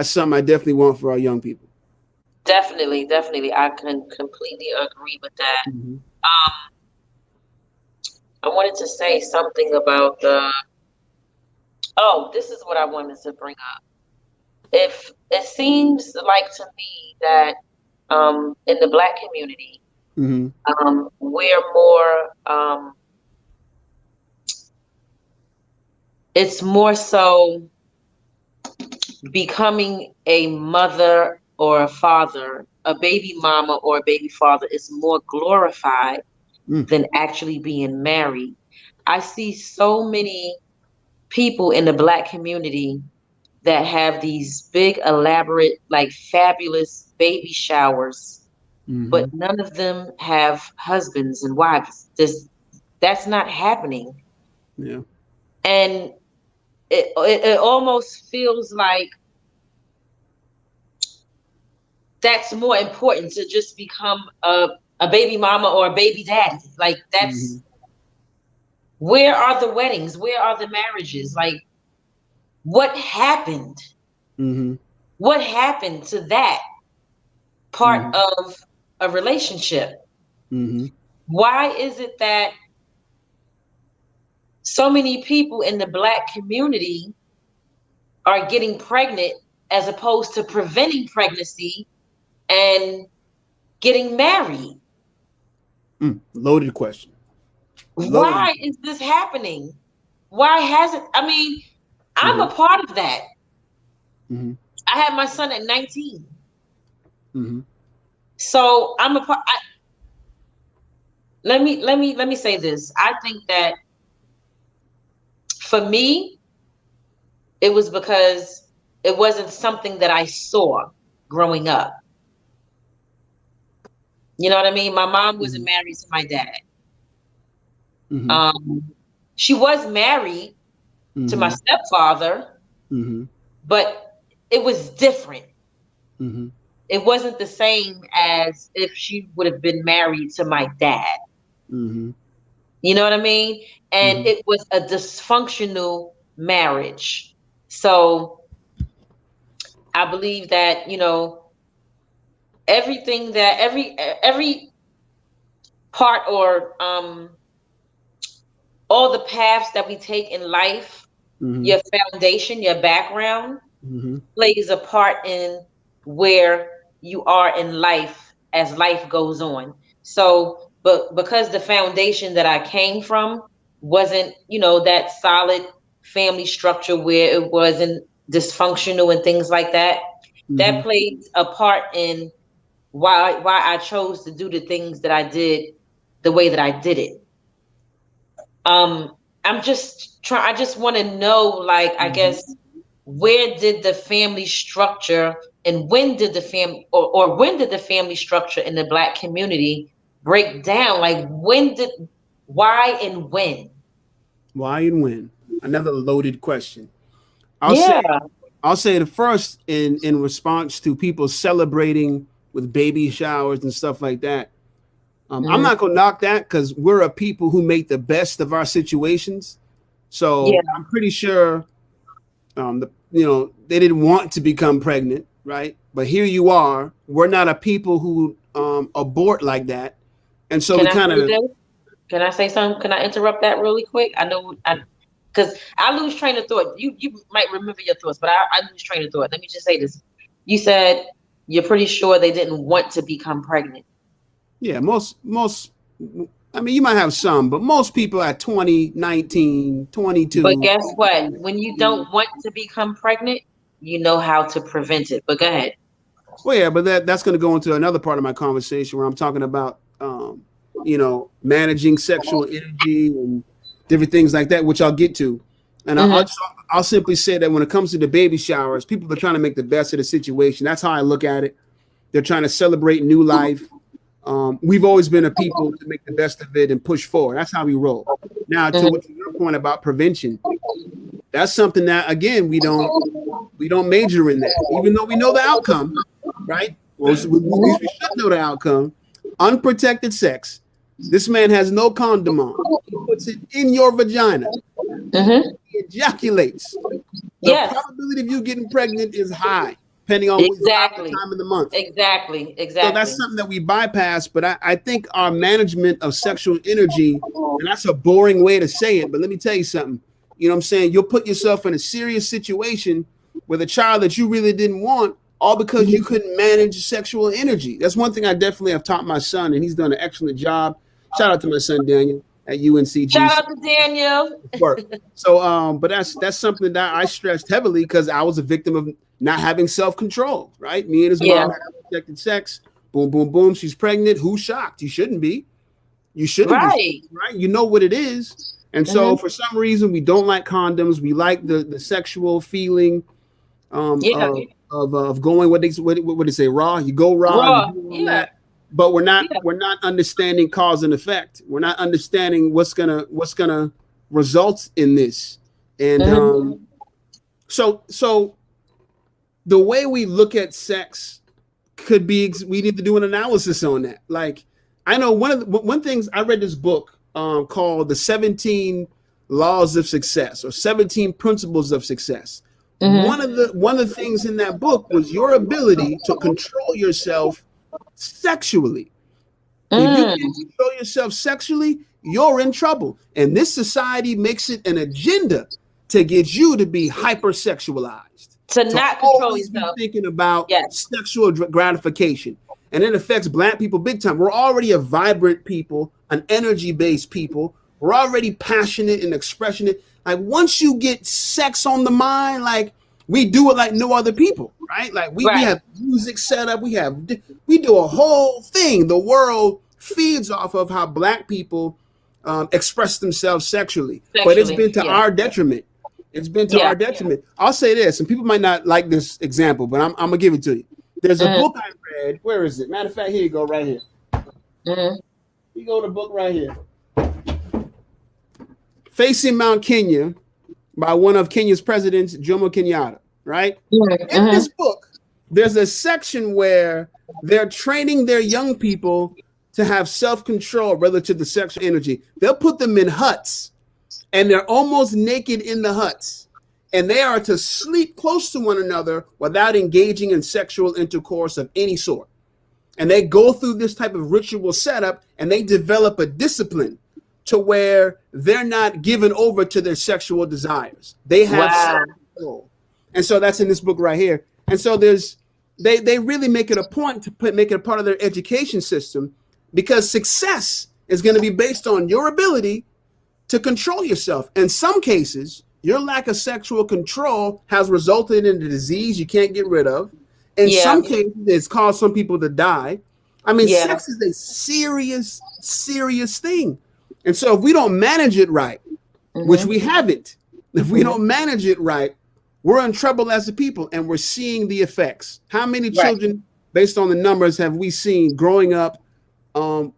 something I definitely want for our young people. Definitely. I can completely agree with that. I wanted to say something about this is what I wanted to bring up. If it seems like to me that in the Black community, we're more it's more so becoming a mother or a father, a baby mama or a baby father is more glorified than actually being married. I see so many people in the Black community that have these big, elaborate, like fabulous baby showers, but none of them have husbands and wives. That's not happening. Yeah. And it almost feels like that's more important to just become a baby mama or a baby daddy. Like that's where are the weddings? Where are the marriages? Like what happened? What happened to that part of a relationship? Why is it that so many people in the Black community are getting pregnant as opposed to preventing pregnancy and getting married? Loaded question. Why is this happening? Why hasn't, I mean, I'm a part of that. I had my son at 19. So I'm a part, let me say this. I think that for me, it was because it wasn't something that I saw growing up. You know what I mean? My mom wasn't Mhm. married to my dad. Mhm. Um, she was married to my Mhm. stepfather, Mhm. but it was different. Mhm. It wasn't the same as if she would have been married to my dad. Mhm. You know what I mean? And Mhm. it was a dysfunctional marriage. So I believe that, everything that every part or all the paths that we take in life, Mhm. your foundation, your background Mhm. plays a part in where you are in life as life goes on. So, but because the foundation that I came from wasn't, that solid family structure where it wasn't dysfunctional and things like that, that Mhm. plays a part in why I chose to do the things that I did the way that I did it. Um, I just want to know, like, I Mhm. guess, where did the family structure and when did the family or when did the family structure in the Black community break down? Like, why and when? Why and when? Another loaded question. I'll say Yeah. I'll say the first in response to people celebrating with baby showers and stuff like that. I'm Hmm. not gonna knock that because we're a people who make the best of our situations. Yeah. So I'm pretty sure they didn't want to become pregnant, right? But here you are. We're not a people who abort like that, and so we Can I kind say of this? Can I say something? Can I interrupt that really quick? I know because I lose train of thought. You might remember your thoughts, but I lose train of thought. Let me just say this. You said you're pretty sure they didn't want to become pregnant. yeah, most I mean you might have some, but most people at 20, 19, But 22. guess what? When you don't want to become pregnant, you know how to prevent it. But go ahead. Well, yeah, but that's going to go into another part of my conversation where I'm talking about, managing sexual energy and different things like that, which I'll get to. And Hmm. I'll simply say that when it comes to the baby showers, people are trying to make the best of the situation. That's how I look at it. They're trying to celebrate new life. We've always been a people to make the best of it and push forward. That's how we roll. Now, Hmm. to your point about prevention, that's something that again we don't major in that, even though we know the outcome, right? Well, at least we should know the outcome. Unprotected sex. This man has no condom on. He puts it in your vagina. He Hmm. ejaculates. The Yes, probability of you getting pregnant is high, depending on what exactly. time of the month. Exactly. So that's Exactly. something that we bypass. But I think our management of sexual energy, and that's a boring way to say it, but let me tell you something. You know what I'm saying? You'll put yourself in a serious situation with a child that you really didn't want, all because you couldn't manage sexual energy. That's one thing I definitely have taught my son, and he's done an excellent job. Shout out to my son Daniel at UNCG. Shout out to Daniel. Work. So, but that's something that I stressed heavily because I was a victim of not having self control. Right? Me and his Yeah. mom had unprotected sex. Boom, boom, boom. She's pregnant. Who's shocked? You shouldn't be. You shouldn't be shocked, Right. right? You know what it is. And so, Hmm. for some reason, we don't like condoms. We like the sexual feeling Yeah. of going what they say raw. You go raw. You Raw. do all Yeah. that, but Yeah. we're not understanding cause and effect. We're not understanding what's gonna result in this. And Hmm. so the way we look at sex could be we need to do an analysis on that. Like I know one things I read this book called The 17 Laws of Success or 17 Principles of Success. Hmm. One of the things in that book was your ability to control yourself sexually. If you can't Mm. control yourself sexually, you're in trouble. And this society makes it an agenda to get you to be hypersexualized, To to not control always be yourself. thinking about Yes. sexual gratification. And it affects black people big time. We're already a vibrant people, an energy based people. We're already passionate and expressionate. Like once you get sex on the mind, like we do it like no other people, right? Like we Right. have music set up, we do a whole thing. The world feeds off of how Black people express themselves sexually. But it's been to our detriment. It's been to our detriment. I'll say this, and people might not like this example, but I'm gonna give it to you. There's a book I read. Where is it? Matter of fact, here you go, right here. You go to the book right here. Facing Mount Kenya by one of Kenya's presidents, Jomo Kenyatta, right? In this book, there's a section where they're training their young people to have self-control relative to sexual energy. They'll put them in huts, and they're almost naked in the huts, and they are to sleep close to one another without engaging in sexual intercourse of any sort. And they go through this type of ritual setup, and they develop a discipline to where they're not given over to their sexual desires. They have self-control. And so that's in this book right here. And so they really make it a point to make it a part of their education system, because success is going to be based on your ability to control yourself. In some cases, your lack of sexual control has resulted in a disease you can't get rid of. In some cases, it's caused some people to die. I mean, sex is a serious, serious thing. And so if we don't manage it right, which we haven't, if we don't manage it right, we're in trouble as a people, and we're seeing the effects. How many children, based on the numbers, have we seen growing up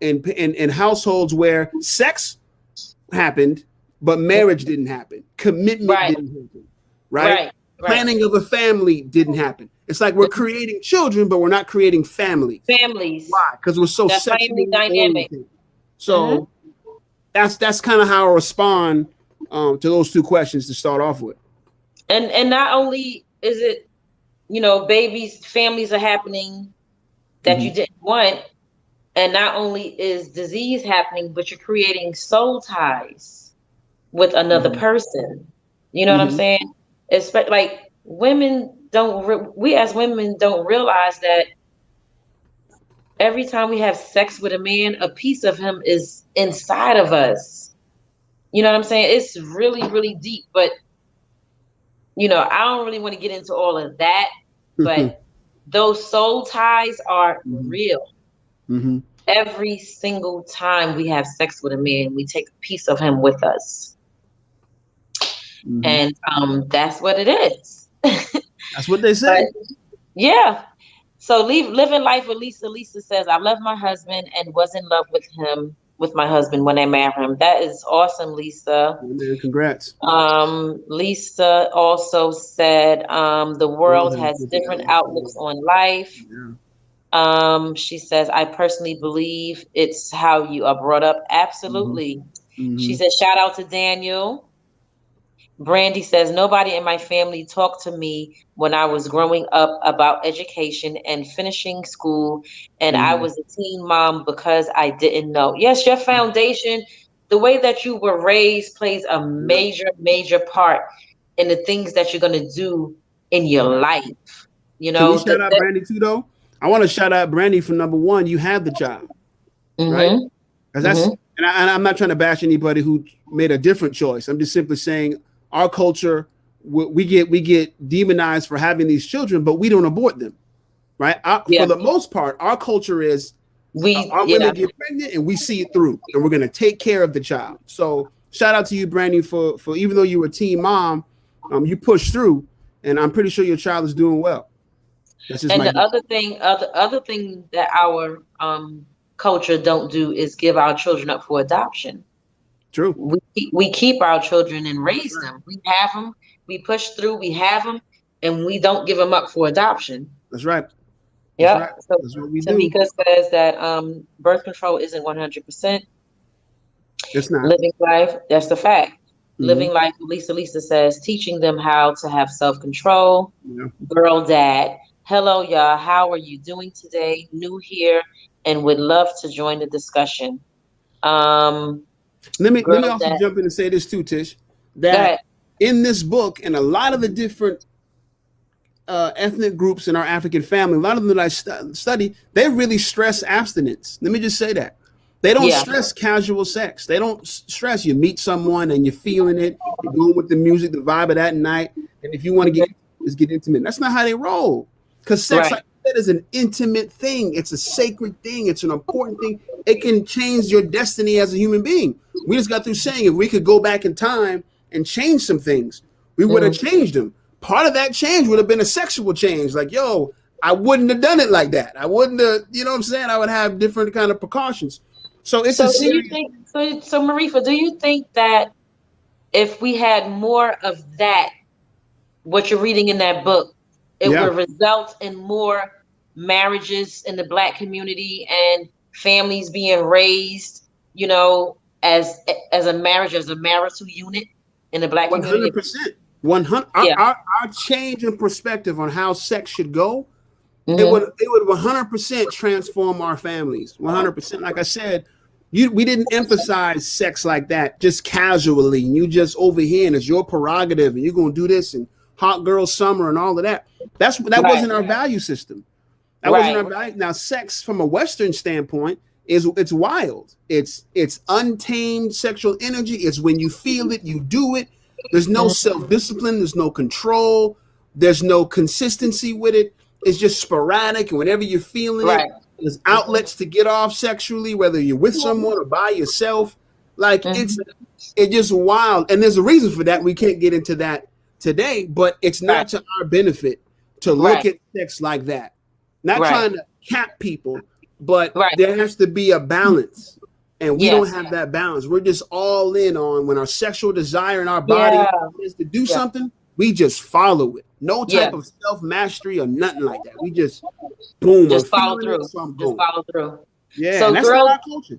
in households where sex happened, but marriage didn't happen, commitment didn't happen, right? Planning of a family didn't happen. It's like we're creating children, but we're not creating families. Why? Because we're so sexually dynamic. So that's kind of how I respond to those two questions to start off with. And not only is it, families are happening that you didn't want, and not only is disease happening, but you're creating soul ties with another person. You know what I'm saying? It's like we as women don't realize that every time we have sex with a man, a piece of him is inside of us. You know what I'm saying? It's really, really deep, but I don't really want to get into all of that, but those soul ties are real. Every single time we have sex with a man, we take a piece of him with us. And that's what it is. That's what they say. But, so living life with Lisa. Lisa says, I love my husband and was in love with my husband when I married him. That is awesome, Lisa. Congrats. Lisa also said the world has different outlooks on life. She says, I personally believe it's how you are brought up. Absolutely. She says, shout out to Daniel. Brandy says, nobody in my family talked to me when I was growing up about education and finishing school, and I was a teen mom because I didn't know. Yes, your foundation, the way that you were raised, plays a major, major part in the things that you're going to do in your life. Can we shout out Brandy too, though? I want to shout out Brandy for number one. You had the job, right? And I'm not trying to bash anybody who made a different choice. I'm just simply saying, our culture, we get demonized for having these children, but we don't abort them, right? For the most part, our culture is our women get pregnant and we see it through, and we're going to take care of the child. So shout out to you, Brandy, for even though you were a teen mom, you pushed through, and I'm pretty sure your child is doing well. And the other thing that our culture don't do is give our children up for adoption. True. We keep our children and raise them. We have them. We push through. We have them, and we don't give them up for adoption. That's right. Yeah. Right. So that's what we Tamika says that birth control isn't 100%. It's not. Living life. That's the fact. Living life. Lisa says teaching them how to have self-control. Girl, dad. Hello, y'all. How are you doing today? New here, and would love to join the discussion. Let me also jump in and say this too, Tish, that in this book and a lot of the different ethnic groups in our African family, a lot of them that I study, they really stress abstinence. Let me just say that. They don't stress casual sex. They don't stress you meet someone and you're feeling it, you're going with the music, the vibe of that night, and if you want to get intimate. That's not how they roll. Because sex, like I said, is an intimate thing. It's a sacred thing. It's an important thing. it can change your destiny as a human being. We just got through saying if we could go back in time and change some things, we would have changed them. Part of that change would have been a sexual change. Like, yo, I wouldn't have done it like that. I wouldn't have, you know what I'm saying? I would have different kind of precautions. So it's So a do you serious. think so Marifa, do you think that if we had more of that, what you're reading in that book, it Yeah, would result in more marriages in the Black community and families being raised, you know, as a marriage, as a marital unit in the Black community? 100%. 100. Yeah. Our change in perspective on how sex should go, Hmm. it would 100% transform our families. 100%. Like I said, we didn't emphasize sex like that just casually. You just over here and it's your prerogative and you're gonna do this and hot girl summer and all of that. That Right. wasn't our value system. That wasn't our Right. value. Now, sex from a Western standpoint it's wild. It's untamed sexual energy. It's when you feel it, you do it. There's no Mhm. self-discipline, there's no control, there's no consistency with it. It's just sporadic, and whenever you're feeling it, Right. there's outlets to get off sexually, whether you're with someone or by yourself. Like Mhm. it's just wild. And there's a reason for that. We can't get into that today, but it's Right. not to our benefit to look Right. at sex like that. Not Right. trying to cap people, but Right. there has to be a balance. And we don't Yes. have that balance. We're just all in on when our sexual desire in our body Yeah. is to do Yeah. something, we just follow it. No Yeah. type of self-mastery or nothing like that. We just boom, I'm Just follow feeling it, through. so I'm Just going. follow through. Yeah, So and that's not girl, our culture.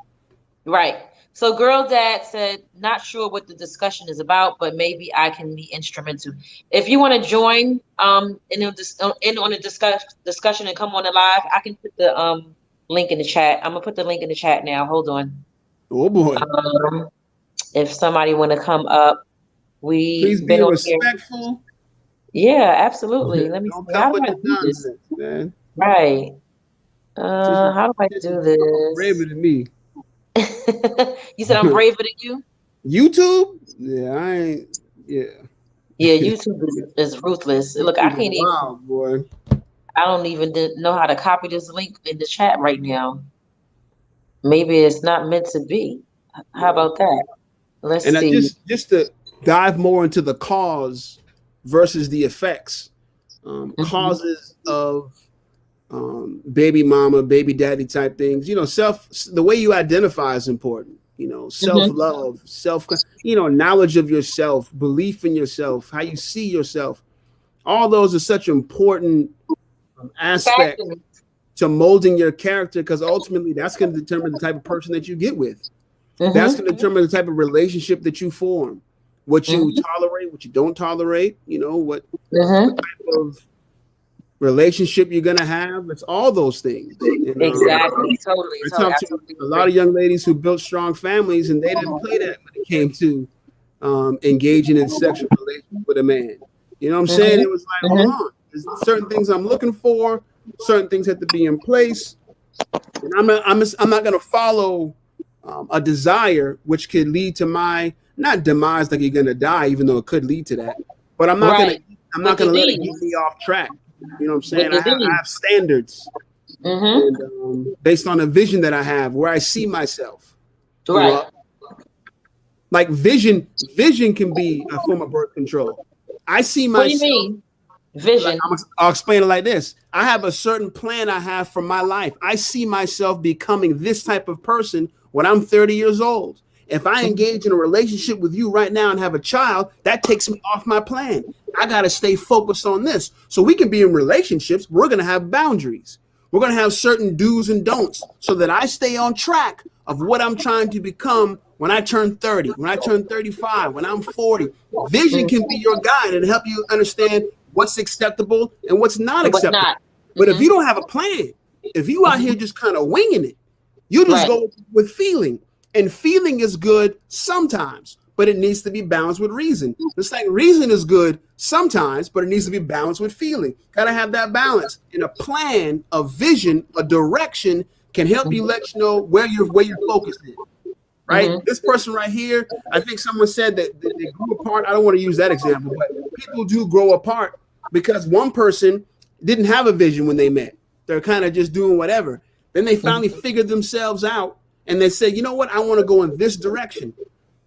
right. So girl dad said, not sure what the discussion is about, but maybe I can be instrumental. If you want to join in on the discussion and come on the live, I can put the link in the chat. I'm gonna put the link in the chat now. Hold on. Oh boy. Um, if somebody want to come up, Please we've be been on here. respectful. Yeah, absolutely. Let me Don't see. How come do with I the do this? nonsense, man. Right. How do I Tisha do braver this? than me. You said I'm braver than you? YouTube? Yeah, I ain't. Yeah. Yeah, YouTube is ruthless. Look, I YouTube is can't even, wild, boy. I don't even know how to copy this link in the chat right now. Maybe it's not meant to be. How Yeah. about that? Let's And I see. just to dive more into the cause versus the effects. Mhm. Causes of baby mama, baby daddy type things. You know, the way you identify is important. You know, self Mhm. love, knowledge of yourself, belief in yourself, how you see yourself. All those are such important aspects Fashion. to molding your character because ultimately that's going to determine the type of person that you get with. That's Mhm. going to determine the type of relationship that you form, what you Mhm. tolerate, what you don't tolerate. You know what Mhm. type of relationship you're gonna have. It's all those things. And Exactly. Totally. I Totally. talked I to totally a lot agree. of young ladies who built strong families, and they didn't play that when it came to engaging in sexual relations with a man. You know what I'm saying? Mhm. It was like, hold Mhm. on, there's certain things I'm looking for, certain things have to be in place, and I'm not gonna follow a desire which could lead to my not demise, like you're gonna die, even though it could lead to that. But Right. I'm not With gonna let it get me disease. off track. You know what I'm With saying? I disease. have standards, Mhm. and based on a vision that I have, where I see myself. You Right. know, like vision can be a form of birth control. I see What do you myself mean? Vision. I'll explain it like this. I have a certain plan I have for my life. I see myself becoming this type of person when I'm 30 years old. If I Mhm. engage in a relationship with you right now and have a child, that takes me off my plan. I got to stay focused on this. So we can be in relationships, we're going to have boundaries. We're going to have certain do's and don'ts so that I stay on track of what I'm trying to become when I turn 30, when I turn 35, when I'm 40. Vision Mhm. can be your guide and help you understand what's acceptable and what's not And what's acceptable. not. But if Mhm. you don't have a plan, if you out here Mhm. just kind of winging it, you just Right. go with feeling. And feeling is good sometimes, but it needs to be balanced with reason. It's like reason is good sometimes, but it needs to be balanced with feeling. Gotta have that balance. And a plan, a vision, a direction can help you Mhm. let you know where your focus is. Right? Mhm. This person right here, I think someone said that they grew apart. I don't want to use that example, but people do grow apart because one person didn't have a vision when they met. They're kind of just doing whatever. Then they finally Mhm. figured themselves out, and they said, you know what, I want to go in this direction.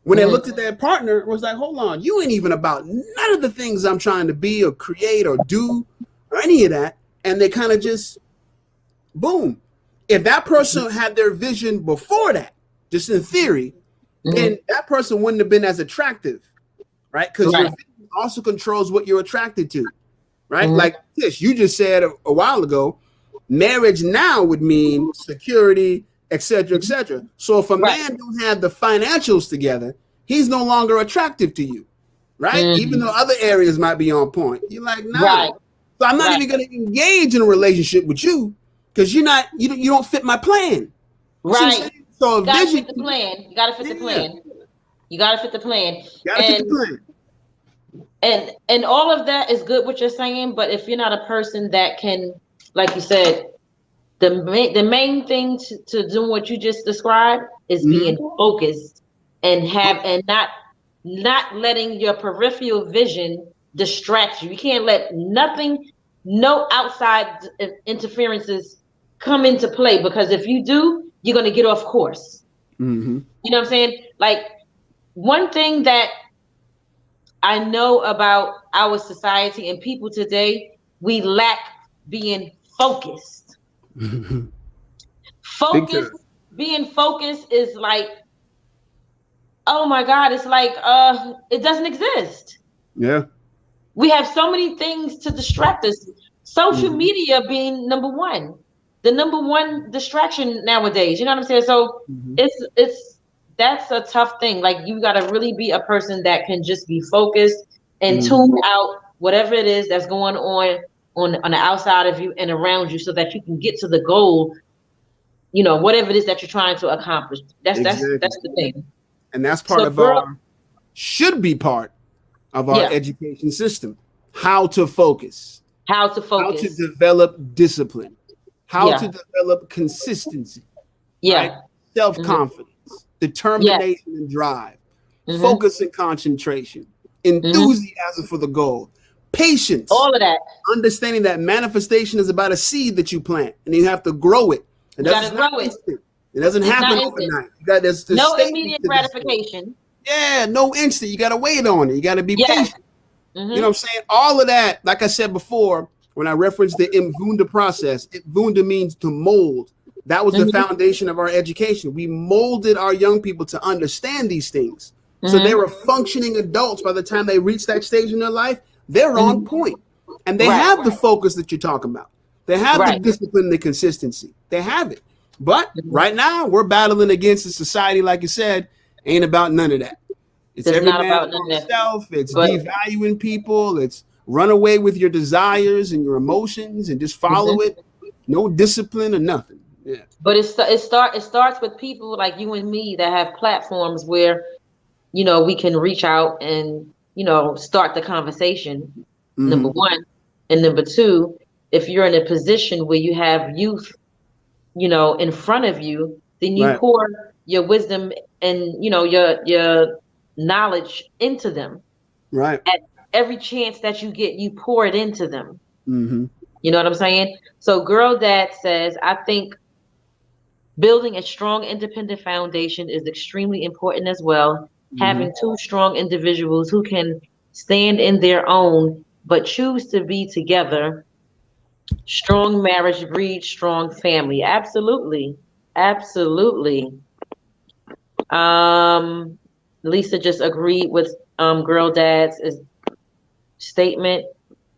When they looked at their partner, it was like, hold on, you ain't even about none of the things I'm trying to be or create or do or any of that. And they kind of just, boom. If that person had their vision before that, just in theory, then that person wouldn't have been as attractive, right? Because your vision also controls what you're attracted to, right? Like this, you just said a while ago, marriage now would mean security, etc., etc. So if a man don't have the financials together, he's no longer attractive to you, right? Even though other areas might be on point, you're like, nah. So I'm not even going to engage in a relationship with you because you don't fit my plan. Right. So you gotta fit the plan. You gotta fit the plan. You gotta fit the plan. And all of that is good what you're saying, but if you're not a person that can, like you said, the main thing to do what you just described is being focused and not letting your peripheral vision distract you. You can't let no outside interferences come into play, because if you do, you're going to get off course. You know what I'm saying? Like, one thing that I know about our society and people today, we lack being focused. Being focused is like, oh my God, it's like it doesn't exist. Yeah. We have so many things to distract us. Social media being the number one distraction nowadays. You know what I'm saying? So that's a tough thing. Like, you got to really be a person that can just be focused and tune out whatever it is that's going on the outside of you and around you, so that you can get to the goal, you know, whatever it is that you're trying to accomplish. That's the thing. And that's part of our education system. How to focus. How to develop discipline. How to develop consistency. Right? Self-confidence, determination and drive, focus and concentration, enthusiasm for the goal, patience. All of that. Understanding that manifestation is about a seed that you plant, and you have to grow it. It doesn't happen overnight. There's no immediate gratification. Yeah, no instant. You got to wait on it. You got to be patient. You know what I'm saying? All of that, like I said before, when I referenced the Imvunda process, Imvunda means to mold. That was the foundation of our education. We molded our young people to understand these things. So they were functioning adults by the time they reached that stage in their life. They're on point. And they have the focus that you're talking about. They have the discipline, the consistency. They have it. But right now, we're battling against a society, like you said, ain't about none of that. It's every man for himself. It's devaluing people. It's run away with your desires and your emotions and just follow it. No discipline or nothing. Yeah. But it starts with people like you and me that have platforms where, you know, we can reach out and, you know, start the conversation. Number one. And number two, if you're in a position where you have youth, you know, in front of you, then you pour your wisdom and, you know, your knowledge into them. Right. At every chance that you get, you pour it into them. You know what I'm saying? So Girl Dad says, I think building a strong, independent foundation is extremely important as well. Having two strong individuals who can stand in their own, but choose to be together. Strong marriage breeds strong family. Absolutely. Absolutely. Lisa just agreed with Girl Dad's statement.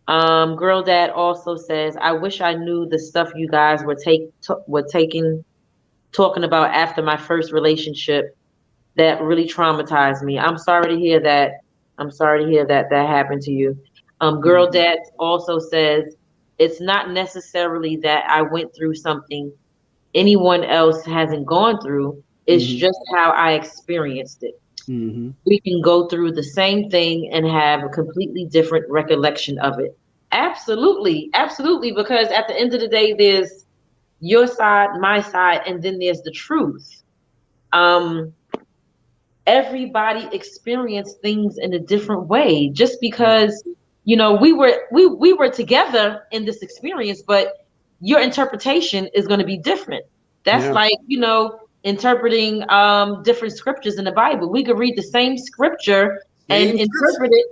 Girl Dad also says, I wish I knew the stuff you guys were talking about after my first relationship. That really traumatized me. I'm sorry to hear that. That happened to you. Girl Dad also says, it's not necessarily that I went through something anyone else hasn't gone through. It's just how I experienced it. We can go through the same thing and have a completely different recollection of it. Absolutely. Absolutely. Because at the end of the day, there's your side, my side, and then there's the truth. Everybody experienced things in a different way. Just because, you know, we were together in this experience, but your interpretation is going to be different. That's like, you know, interpreting different scriptures in the Bible. We could read the same scripture and Same scripture. interpret it.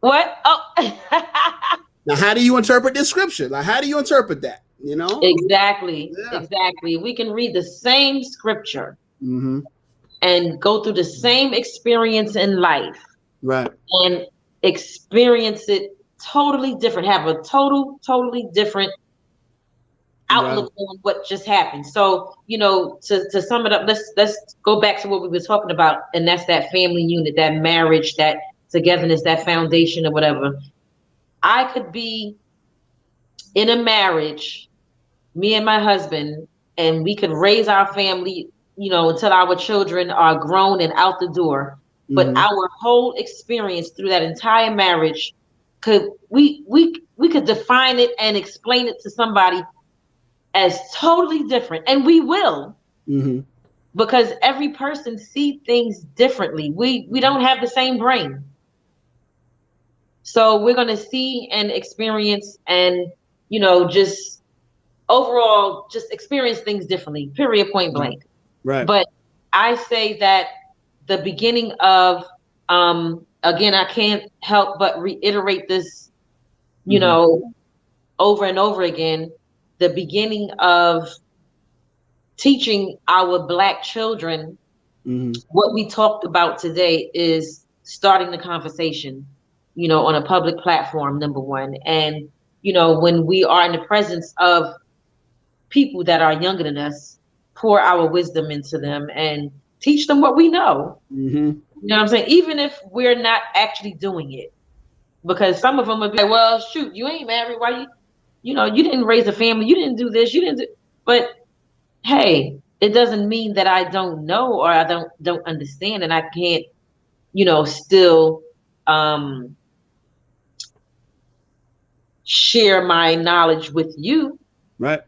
What? Oh, Now, how do you interpret this scripture? Like, how do you interpret that? You know? exactly, Yeah. exactly. We can read the same scripture Mm-hmm. and go through the same experience in life Right. and experience it totally different, have a totally different Right. outlook on what just happened. So, to sum it up, let's go back to what we were talking about, and that's that family unit, that marriage, that togetherness, that foundation or whatever. I could be in a marriage, me and my husband, and we could raise our family, until our children are grown and out the door. But Mm-hmm. our whole experience through that entire marriage we could define it and explain it to somebody as totally different, and we will, Mm-hmm. because every person sees things differently. We don't have the same brain, so we're going to see and experience and just overall just experience things differently, period, point blank. Right. But I say that the beginning of again, I can't help but reiterate this, Mm-hmm. over and over again, the beginning of teaching our Black children Mm-hmm. what we talked about today is starting the conversation, on a public platform, number one. And, when we are in the presence of people that are younger than us, pour our wisdom into them and teach them what we know. Mm-hmm. You know what I'm saying? Even if we're not actually doing it. Because some of them would be like, well, shoot, you ain't married. Why you didn't raise a family. You didn't do this. You didn't do. But hey, it doesn't mean that I don't know or I don't understand and I can't, still share my knowledge with you. Right.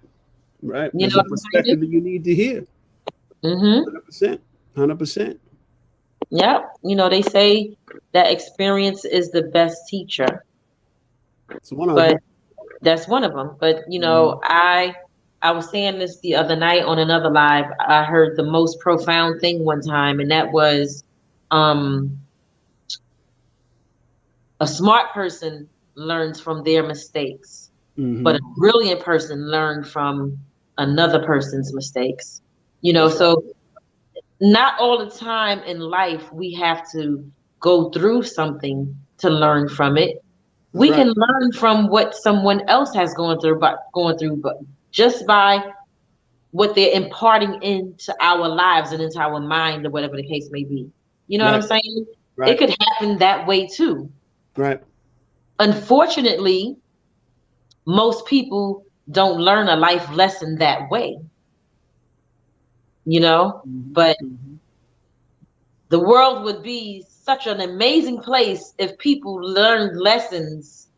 Right. You That's know a what I'm perspective saying? that you need to hear. Mm-hmm. 100%. 100%. Yep. They say that experience is the best teacher, It's one of but them. that's one of them. But Mm-hmm. I was saying this the other night on another live. I heard the most profound thing one time, and that was, um, a smart person learns from their mistakes, but a Mm-hmm. brilliant person learns from another person's mistakes. That's right. So not all the time in life we have to go through something to learn from it. That's We right. can learn from what someone else has but just by what they're imparting into our lives and into our mind or whatever the case may be. You know what I'm Right. saying? It Right. could happen that way too. Right. Unfortunately, most people don't learn a life lesson that way, you know? Mm-hmm. But Mm-hmm. the world would be such an amazing place if people learned lessons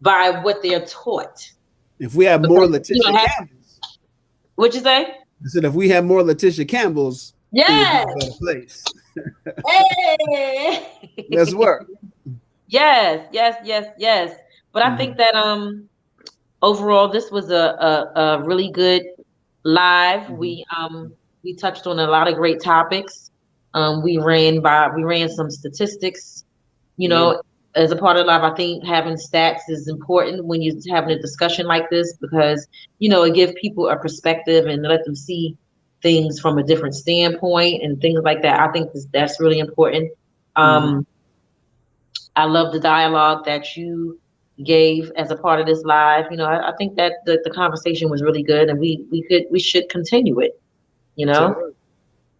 by what they're taught. If we have more Because, Letitia Campbells, what'd you say? I said, if we have more Letitia Campbells, it would be Yes. a better place. Hey. Let's work. Yes. But I Mm-hmm. think that overall this was a really good live. Mm-hmm. We touched on a lot of great topics. We ran some statistics, you Yeah. know, as a part of life. I think having stats is important when you're having a discussion like this because, it gives people a perspective and let them see things from a different standpoint and things like that. I think that's really important. Mm-hmm. Um, I love the dialogue that you gave as a part of this live. I think that the conversation was really good and we should continue it, you know?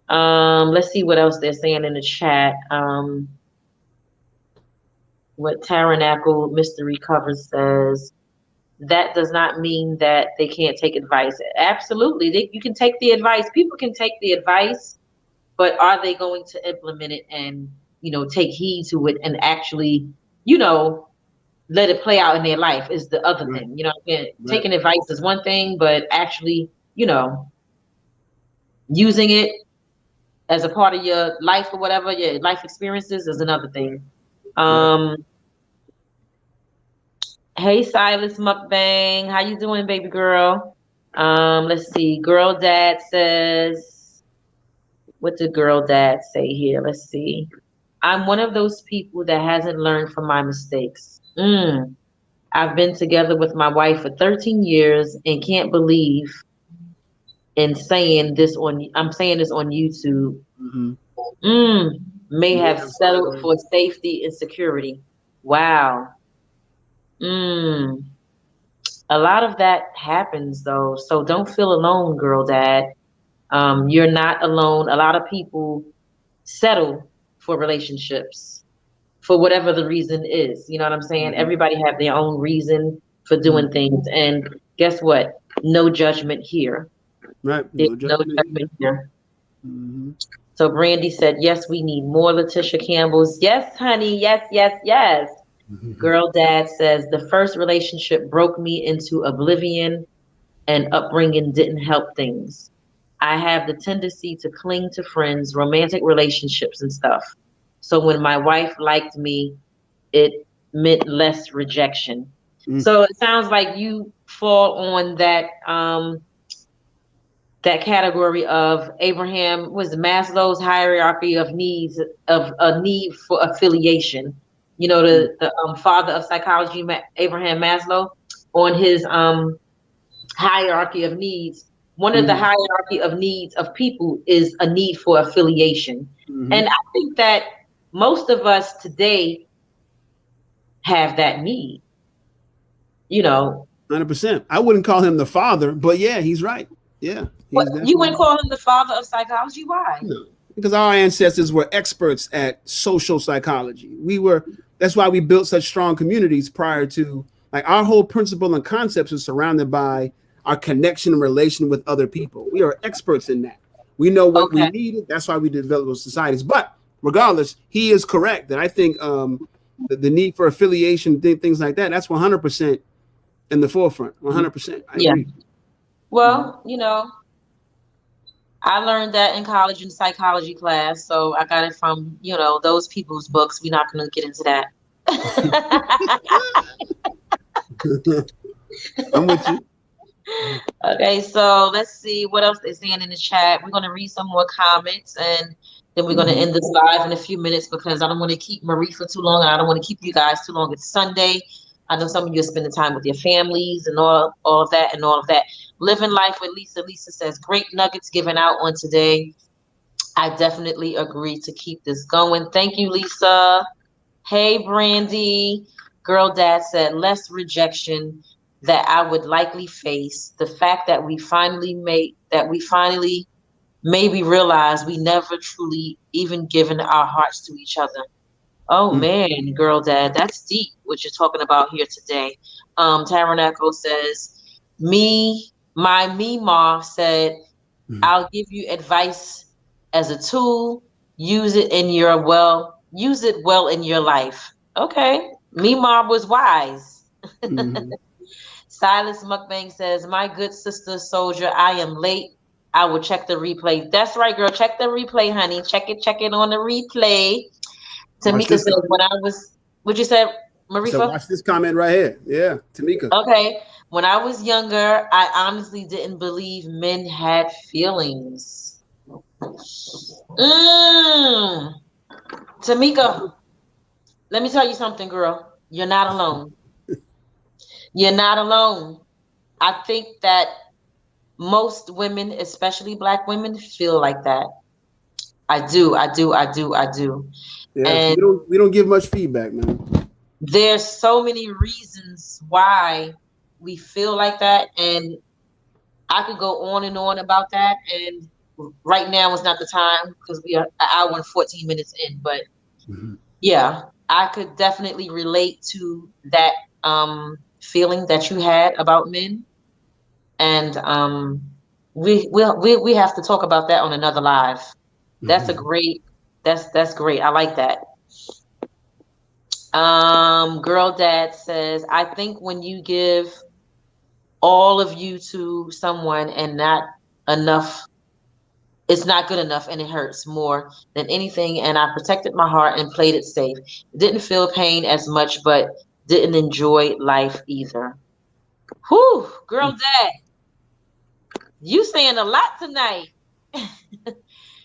So, Let's see what else they're saying in the chat. What Tabernacle Mystery Cover says, that does not mean that they can't take advice. Absolutely. You can take the advice. People can take the advice, but are they going to implement it and, take heed to it and actually, you know, let it play out in their life is the other right. thing. Right. Taking advice is one thing, but actually, using it as a part of your life or whatever, your life experiences is another thing. Right. Um, hey Silas Mukbang, how you doing, baby girl? Let's see. Girl Dad says, what did Girl Dad say here? Let's see. I'm one of those people that hasn't learned from my mistakes. I've been together with my wife for 13 years and can't believe in saying this on I'm saying this on YouTube. Mm-hmm. Mm, may May have have settled settled. for safety and security. Wow. Mm, a lot of that happens though. So don't feel alone, girl dad. You're not alone. A lot of people settle for relationships for whatever the reason is. You know what I'm saying? Mm-hmm. Everybody have their own reason for doing Mm-hmm. things. And guess what? No judgment here. Right. There's No no judgment here. judgment here. Mm-hmm. So Brandy said, yes, we need more Letitia Campbells. Yes, honey. Yes, yes, yes. Girl Dad says, the first relationship broke me into oblivion and upbringing didn't help things. I have the tendency to cling to friends, romantic relationships, and stuff. So when my wife liked me, it meant less rejection. Mm-hmm. So it sounds like you fall on that category of Abraham was Maslow's hierarchy of needs of a need for affiliation. You know, the father of psychology, Abraham Maslow, on his hierarchy of needs. One of the Mm-hmm. hierarchy of needs of people is a need for affiliation, Mm-hmm. and I think that most of us today have that need. You know, 100%. I wouldn't call him the father, but yeah, he's right. Yeah, what he's you wouldn't definitely call him the father of psychology? Why? no, because our ancestors were experts at social psychology. We were. That's why we built such strong communities prior to like our whole principle and concepts are surrounded by our connection and relation with other people. We are experts in that. We know what we Okay. needed. That's why we developed those societies. But regardless, he is correct that I think the need for affiliation, things like that, that's 100% in the forefront. 100%. I Yeah. agree. Mhm. Well, I learned that in college in psychology class, so I got it from, those people's books. We're not going to get into that. I'm with you. Okay, so let's see what else they're saying in the chat. We're going to read some more comments and then we're going to Mhm. end this live in a few minutes because I don't want to keep Marie for too long and I don't want to keep you guys too long. It's Sunday. I know some of you are spending time with your families and all of that and all of that. Living life with Lisa. Lisa says, great nuggets given out on today. I definitely agree to keep this going. Thank you, Lisa. Hey, Brandy. Girl Dad said, less rejection that I would likely face. The fact that we finally maybe realize we never truly even given our hearts to each other. Oh Mm, man, girl dad, that's deep what you're talking about here today. Tabernacle says, my said, mm, I'll give you advice as a tool. Use it well in your life. Okay. Mima was wise. mhm. Silas Mukbang says, my good sister soldier, I am late. I will check the replay. That's right, girl. Check the replay, honey. Check it on the replay. Watch Tamika this says, when comment. I was, what you said, So Marifa? watch this comment right here. Yeah, Tamika. Okay. When I was younger, I honestly didn't believe men had feelings. Mm. Tamika, let me tell you something, girl. You're not alone. You're not alone. I think that most women, especially black women, feel like that. I do, I do, I do, I do. Yeah, And we don't give much feedback, man. there's so many reasons why we feel like that. And I could go on and on about that. And right now is not the time because we are an hour and 14 minutes in. But Mhm. yeah, I could definitely relate to that feeling that you had about men. And we have to talk about that on another live. That's a Mhm. great that's great. I like that. Girl dad says, I think when you give all of you to someone and not enough, it's not good enough and it hurts more than anything. And I protected my heart and played it safe. Didn't feel pain as much, but didn't enjoy life either. Whew, girl dad. You saying a lot tonight.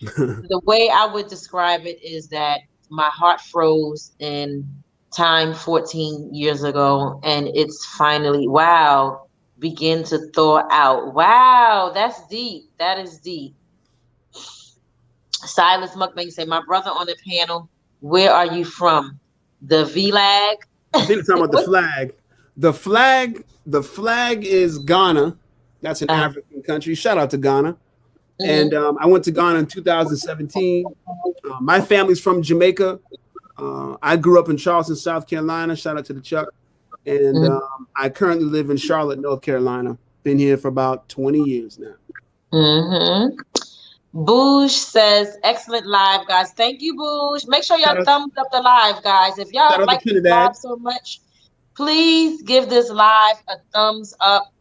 The way I would describe it is that my heart froze in time 14 years ago, and it's finally, wow, begin to thaw out. Wow, that's deep. That is deep. Silas Mukbang say, my brother on the panel, where are you from? The VLAG? I think they're talking about the What? flag. The flag is Ghana. That's an African country. Shout out to Ghana. And Mhm. I went to Ghana in 2017. My family's from Jamaica. I grew up in Charleston, South Carolina. Shout out to the Chuck. And Mhm. I currently live in Charlotte, North Carolina. Been here for about 20 years now. Mhm. Boosh says, excellent live, guys. Thank you, Boosh. Make sure Shout y'all out, thumbs up the live, guys. If shout y'all out to like this live Trinidad. so much, please give this live a thumbs up.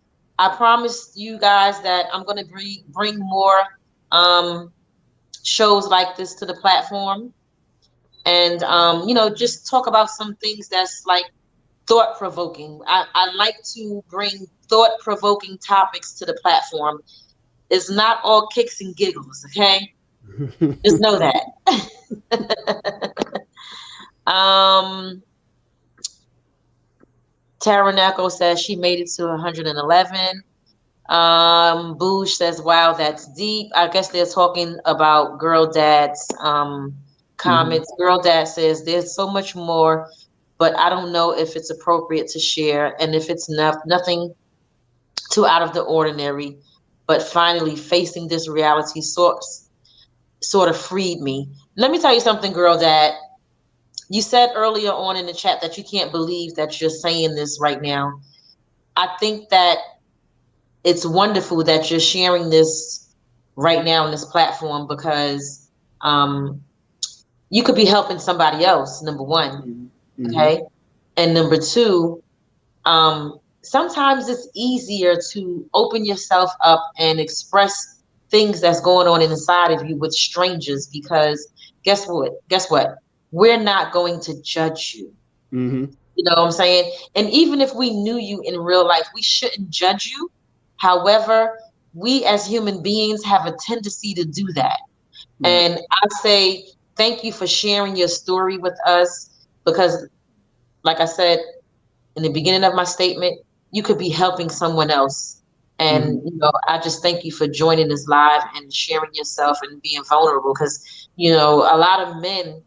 I promise you guys that I'm going to bring more um, shows like this to the platform. And, just talk about some things that's like thought provoking. I like to bring thought provoking topics to the platform. It's not all kicks and giggles, okay? Just know that. um, Taranako says she made it to 111. Boosh says, wow, that's deep. I guess they're talking about Girl Dad's Mhm. comments. Girl Dad says there's so much more, but I don't know if it's appropriate to share and if it's nothing too out of the ordinary. But finally, facing this reality sort of freed me. Let me tell you something, Girl Dad. You said earlier on in the chat that you can't believe that you're saying this right now. I think that it's wonderful that you're sharing this right now on this platform because you could be helping somebody else, number one, Mhm. Mhm. okay? And number two, sometimes it's easier to open yourself up and express things that's going on inside of you with strangers because guess what? Guess what? We're not going to judge you. Mhm. You know what I'm saying? And even if we knew you in real life, we shouldn't judge you. However, we as human beings have a tendency to do that. Right. And I say thank you for sharing your story with us because, like I said in the beginning of my statement, you could be helping someone else. And, Mhm. I just thank you for joining us live and sharing yourself and being vulnerable because, a lot of men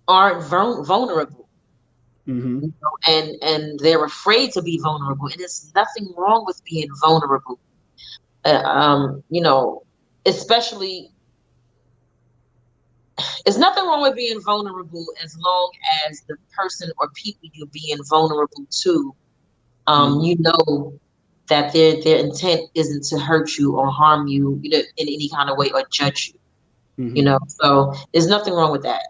aren't vulnerable. Mhm. And they're afraid to be vulnerable, and there's nothing wrong with being vulnerable. uh, um you know Especially, there's nothing wrong with being vulnerable as long as the person or people you're being vulnerable to, Mhm. that their intent isn't to hurt you or harm you, in any kind of way or judge you. Mhm. So there's nothing wrong with that.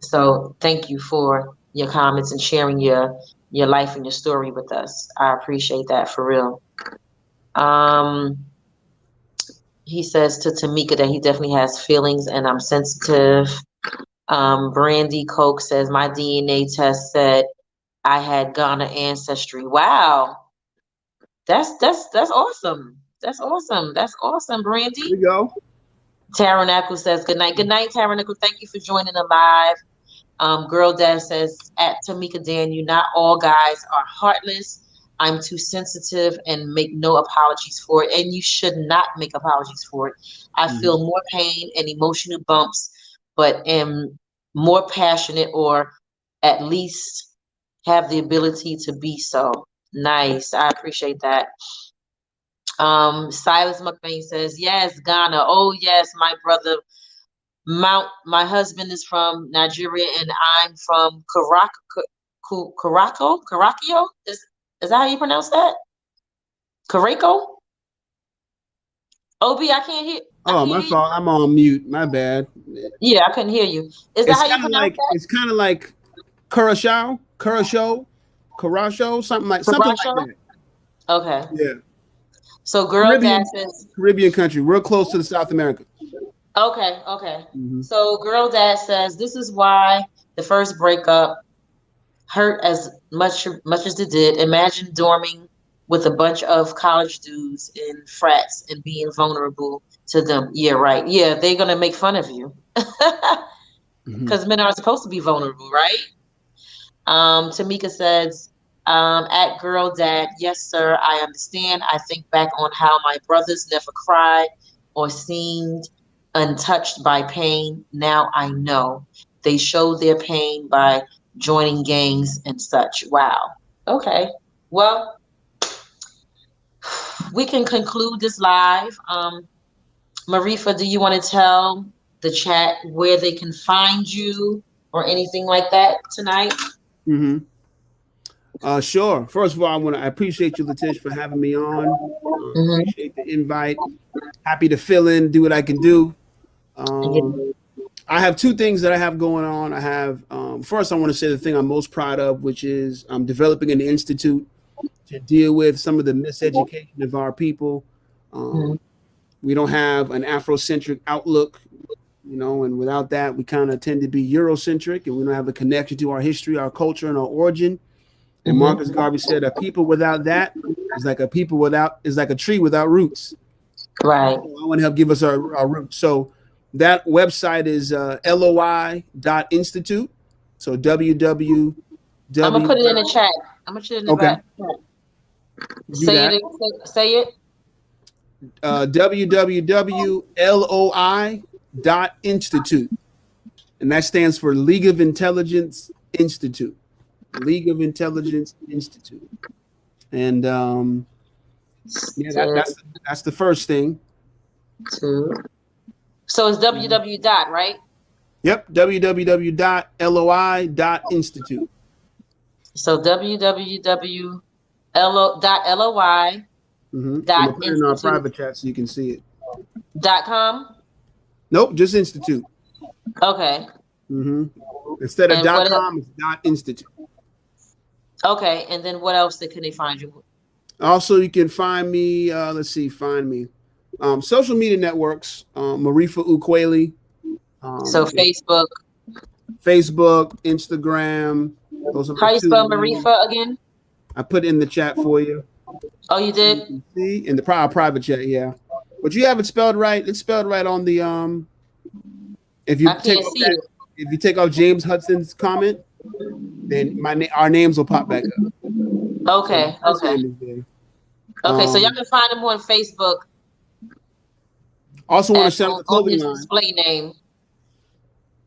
So thank you for your comments and sharing your life and your story with us. I appreciate that for real. Um, he says to Tamika that he definitely has feelings and I'm sensitive. Brandy Coke says my DNA test said I had Ghana ancestry. Wow, that's awesome. That's awesome. That's awesome, There Brandy. we go. Tabernacle says good night. Good night, Tabernacle. Thank you for joining the live. Girl Dad says at Tamika Daniel, not all guys are heartless. I'm too sensitive and make no apologies for it. And you should not make apologies for it. I Mhm. feel more pain and emotional bumps, but am more passionate or at least have the ability to be so. Nice. I appreciate that. Silas McBain says, yes, Ghana. Oh, yes, my brother my husband is from Nigeria and I'm from Karakio? Is that how you pronounce that? Karako? OB, I Oh, can't my hear you. fault. I'm on mute. My bad. Yeah, I couldn't hear you. Is that It's how you kind of pronounce like that? it's kind of like Curacao, something like Karasho? that. Okay. Yeah, So girl dad Caribbean says, Caribbean country, real close to the South America. okay. Hmm. So girl dad says this is why the first breakup hurt as much as it did. Imagine dorming with a bunch of college dudes in frats and being vulnerable to them. Yeah, right. Yeah, they're gonna make fun of you because men are supposed to be vulnerable, right? Tamika says, at Girl Dad, yes, sir, I understand. I think back on how my brothers never cried or seemed untouched by pain. Now I know they showed their pain by joining gangs and such. Wow. Okay. Well, we can conclude this live. Marifa, do you want to tell the chat where they can find you or anything like that tonight? Mm-hmm. Sure. First of all, I appreciate you, Latish, for having me on. Mm-hmm. Appreciate the invite. Happy to fill in, do what I can do. I have two things that I have going on. I have first, I want to say the thing I'm most proud of, which is I'm developing an institute to deal with some of the miseducation of our people. We don't have an Afrocentric outlook, and without that, we kind of tend to be Eurocentric, and we don't have a connection to our history, our culture, and our origin. And Marcus Garvey said, "A people without that is like a tree without roots." Right. So I want to help give us our roots. So that website is loi.institute. So www. I'm gonna put it in the chat. I'm gonna put it in the Okay. back. Say it. Say it. www.loi.institute, and that stands for League of Intelligence Institute. League of Intelligence Institute, and that's the first thing. So it's www dot, right? Yep, www.loi.institute. So www.loi. I'm gonna put it in our private chat so you can see it. .com. Nope, just institute. Okay. Instead of .com, it's .institute. Okay, and then what else can they find you? Also, you can find me. Find me. Social media networks. Marifa Ukweli. So Facebook, Instagram. Those are how you spell Marifa again? I put it in the chat for you. Oh, you did? You see in the private chat, yeah. But you have it spelled right. It's spelled right on the If you take off James Hudson's comment, then our names will pop back up. Okay. So okay, so y'all can find him on Facebook. Also want to shout out the clothing line. Display name.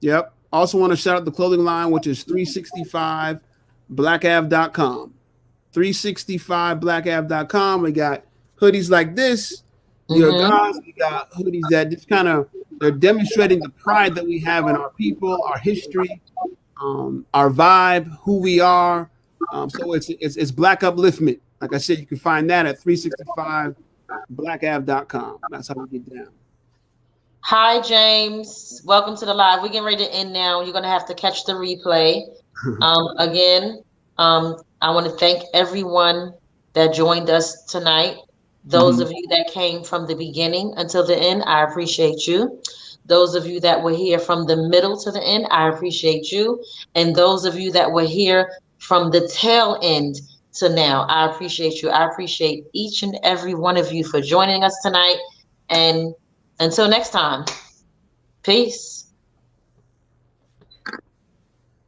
Yep. Also want to shout out the clothing line, which is 365blackav.com. 365blackav.com. We got hoodies like this. We got hoodies that just they're demonstrating the pride that we have in our people, our history, our vibe, who we are. So it's Black upliftment. Like I said, you can find that at 365blackav.com. That's how we get down. Hi, James. Welcome to the live. We're getting ready to end now. You're going to have to catch the replay. Again, I want to thank everyone that joined us tonight. Those of you that came from the beginning until the end, I appreciate you. Those of you that were here from the middle to the end, I appreciate you. And those of you that were here from the tail end to now, I appreciate you. I appreciate each and every one of you for joining us tonight. And until next time, peace.